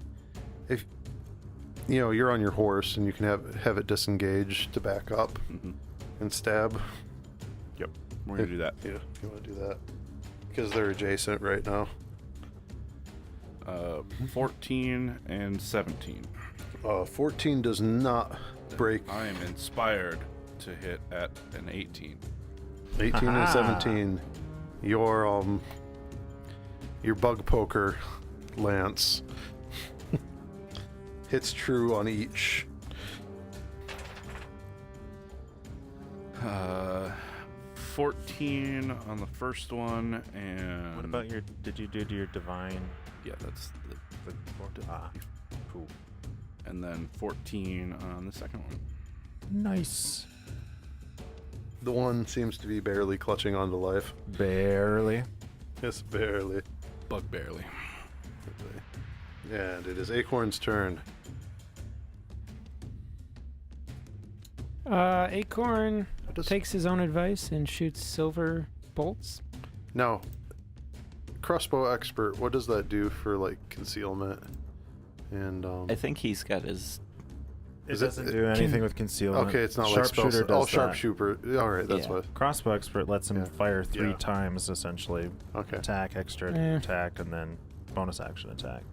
you know, you're on your horse and you can have it disengage to back up and stab. Yep. We're going to do that. Yeah, if you want to do that. Because they're adjacent right now. 14 and 17. 14 does not break. I am inspired to hit at an 18. 18 and Aha. 17. Your bug poker lance hits true on each. 14 on the first one, and What about did you do your divine? yeah, that's the Cool. and then 14 on the second one. Nice. The one seems to be barely clutching onto life. Barely. Yes, barely. Bug barely. And it is Acorn's turn. Acorn Does- takes his own advice and shoots silver bolts. Now, crossbow expert, what does that do for like concealment? And I think he's got his. It Is it- doesn't do anything with concealment. okay, it's not like spell. Sharpshooter does that. Sharpshooter. All right, that's Yeah. what. Crossbow expert lets him Yeah. fire 3 Yeah. times essentially. Okay. Attack, extra Eh. attack, and then bonus action attack.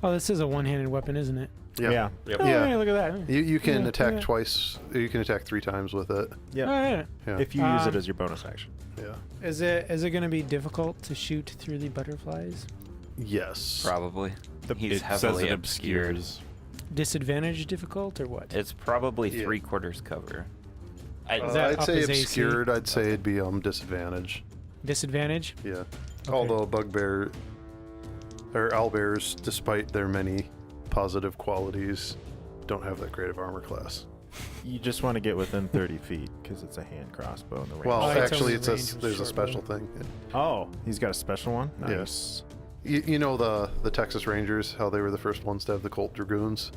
Oh, this is a one-handed weapon, isn't it? Yeah. Oh, Yeah. yeah, look at that. You can Yeah, attack yeah. twice. You can attack 3 times with it. Yeah. Oh, yeah. Yeah. If you use it Um, as your bonus action. Yeah. Is it going to be difficult to shoot through the butterflies? Yes. Probably. He's It says heavily it obscured. obscures. Disadvantage difficult or what? It's probably Yeah. 3/4 cover. Is that I'd up say his AC? obscured. I'd say it'd be disadvantage. Disadvantage? Yeah. Okay. Although bugbear or owlbears, despite their many positive qualities, don't have that great of armor class. You just want to get within 30 feet because it's a hand crossbow in the range. Well, Oh, it's actually, only it says range with there's a short special bow. thing. Oh, he's got a special one? Yeah. Nice. You know the Texas Rangers, how they were the first ones to have the Colt Dragoons?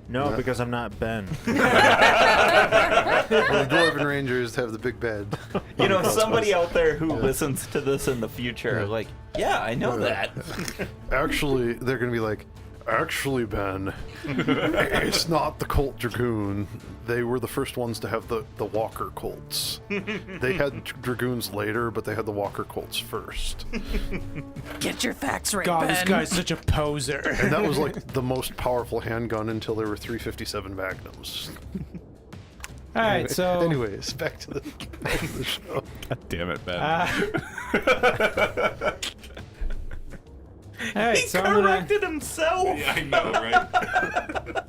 No, Yeah. because I'm not Ben. Well, the Dwarven Rangers have the big bed. You know, somebody out there who listens to this in the future, Yeah. like, yeah, I know that. Actually, they're going to be like, Actually, Ben, it's not the Colt Dragoon. They were the first ones to have the Walker Colts. They had Dragoons later, but they had the Walker Colts first. Get your facts right, God, Ben. this guy's such a poser. And that was like the most powerful handgun until there were 357 Magnums. All right, so Anyways, back to the show. God damn it, Ben. all right, He so I'm gonna, corrected himself. I know, right?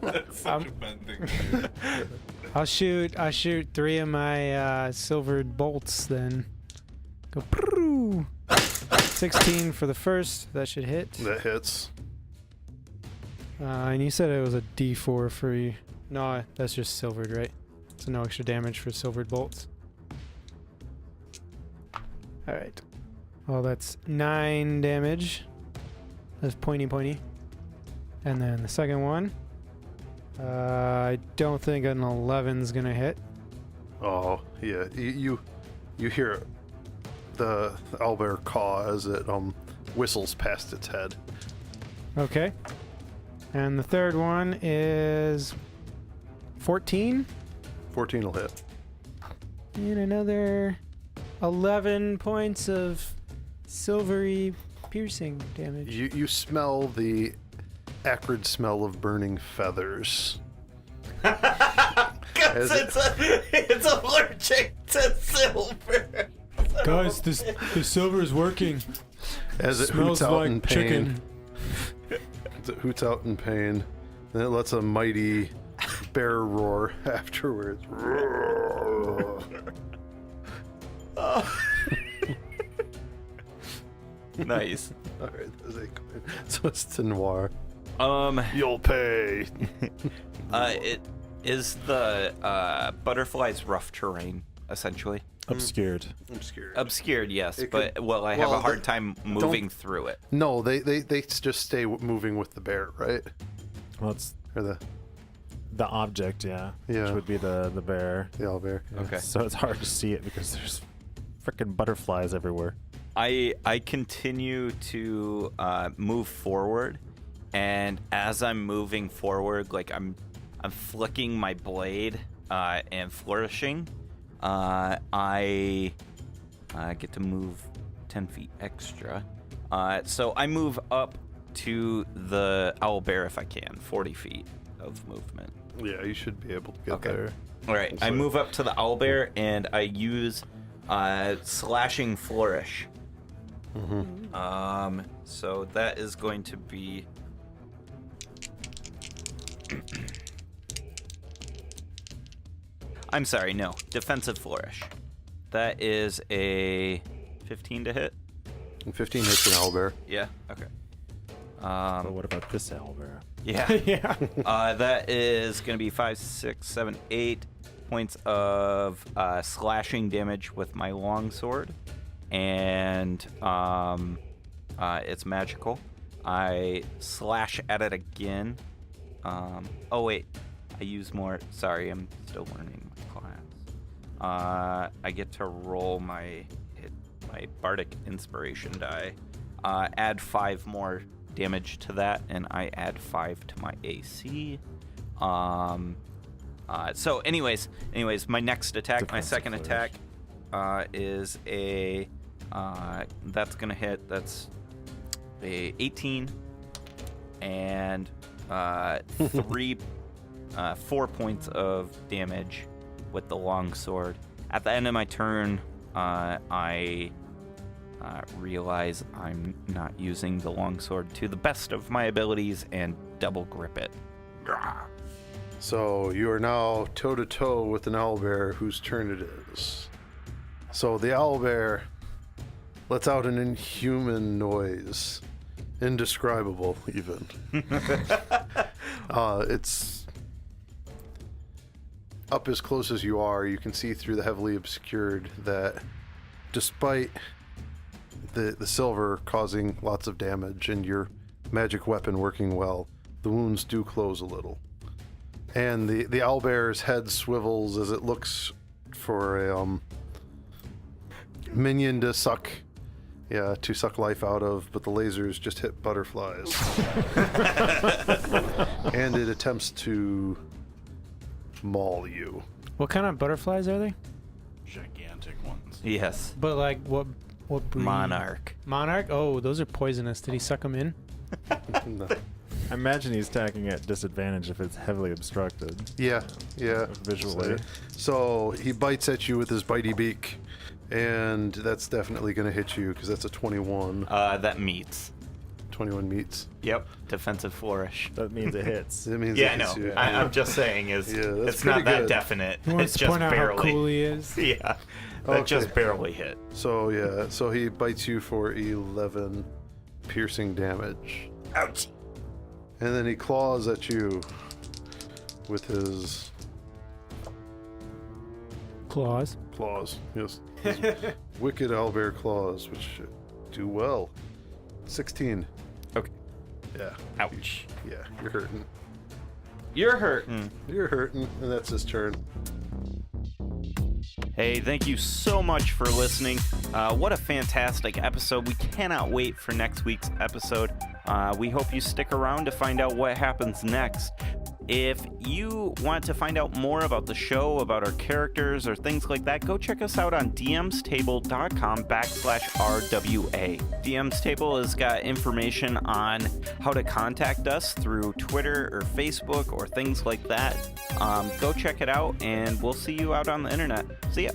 That's such a bad thing to do. I'll shoot 3 of my silvered bolts. Then go. 16 for the first. That should hit. That hits. And you said it was a D4 for you. No, that's just silvered, right? So no extra damage for silvered bolts. Alright. Well, that's 9 damage. That's pointy. And then the second one. I don't think an 11's gonna hit. Oh, yeah. You hear the owlbear caw as it whistles past its head. Okay. And the third one is 14. 14 will hit. And another 11 points of silvery piercing damage. You smell the acrid smell of burning feathers. Because it's allergic to silver. Guys, the silver is working. As it Smells hoots out in like pain. chicken. As it hoots out in pain. Then it lets a mighty bear roar afterwards. Nice. Alright, so it's to Noir. Um, You'll pay. it is the butterfly's rough terrain, essentially. Obscured. Obscured, yes, It but could- I have a well, hard time moving through it. No, they just stay moving with the bear, right? Well, it's Or the object, yeah. Yeah. Which would be the bear. the owlbear. Okay. So it's hard to see it because there's freaking butterflies everywhere. I continue to move forward, and as I'm moving forward, like I'm flicking my blade and flourishing. I get to move 10 feet extra. So I move up to the owlbear if I can, 40 feet of movement. Yeah, you should be able to get Okay. there. All right, I move up to the owlbear and I use slashing flourish. So that is going to be I'm sorry, no, defensive flourish. That is a 15 to hit. And 15 hits an owlbear. Yeah. Okay. But what about this owlbear? Yeah. Yeah. That is going to be 5, 6, 7, 8 points of slashing damage with my longsword, and it's magical. I slash at it again. Oh wait, I use more. Sorry, I'm still learning my class. I get to roll my bardic inspiration die. Add 5 more damage to that, and I add 5 to my AC. So anyways, my next attack, my Defensive second flourish. attack, is a that's gonna hit. That's a 18 and 4 points of damage with the longsword. At the end of my turn, I realize I'm not using the longsword to the best of my abilities and double grip it. So you are now toe-to-toe with an owlbear whose turn it is. So the owlbear lets out an inhuman noise. Indescribable, even. It's up as close as you are. You can see through the heavily obscured that despite the silver causing lots of damage and your magic weapon working well, the wounds do close a little. And the owlbear's head swivels as it looks for a minion to suck Yeah, to suck life out of, but the lasers just hit butterflies. And it attempts to maul you. What kind of butterflies are they? Gigantic ones. Yes. But like what breed? Monarch. Monarch? Oh, those are poisonous. Did he suck them in? No. I imagine he's attacking at disadvantage if it's heavily obstructed Yeah. visually. So he bites at you with his bitey beak, and that's definitely going to hit you because that's a 21. That meets. 21 meets. Yep. Defensive flourish. That means it hits. It means Yeah, it no. hits you. I'm just saying is Yeah, that's it's not pretty that good. definite. He wants It's to just point out barely. how cool he is. Yeah. That just Okay. barely hit. So yeah, so he bites you for 11 piercing damage. Ouch. And then he claws at you with his Claws. claws. Yes. His wicked owlbear claws, which do well. 16. Okay. Yeah. Ouch. Yeah, you're hurting. You're hurting. You're hurting, and that's his turn. Hey, thank you so much for listening. What a fantastic episode. We cannot wait for next week's episode. We hope you stick around to find out what happens next. If you want to find out more about the show, about our characters, or things like that, go check us out on dmstable.com/RWA. DM's Table has got information on how to contact us through Twitter or Facebook or things like that. Go check it out, and we'll see you out on the internet. See ya.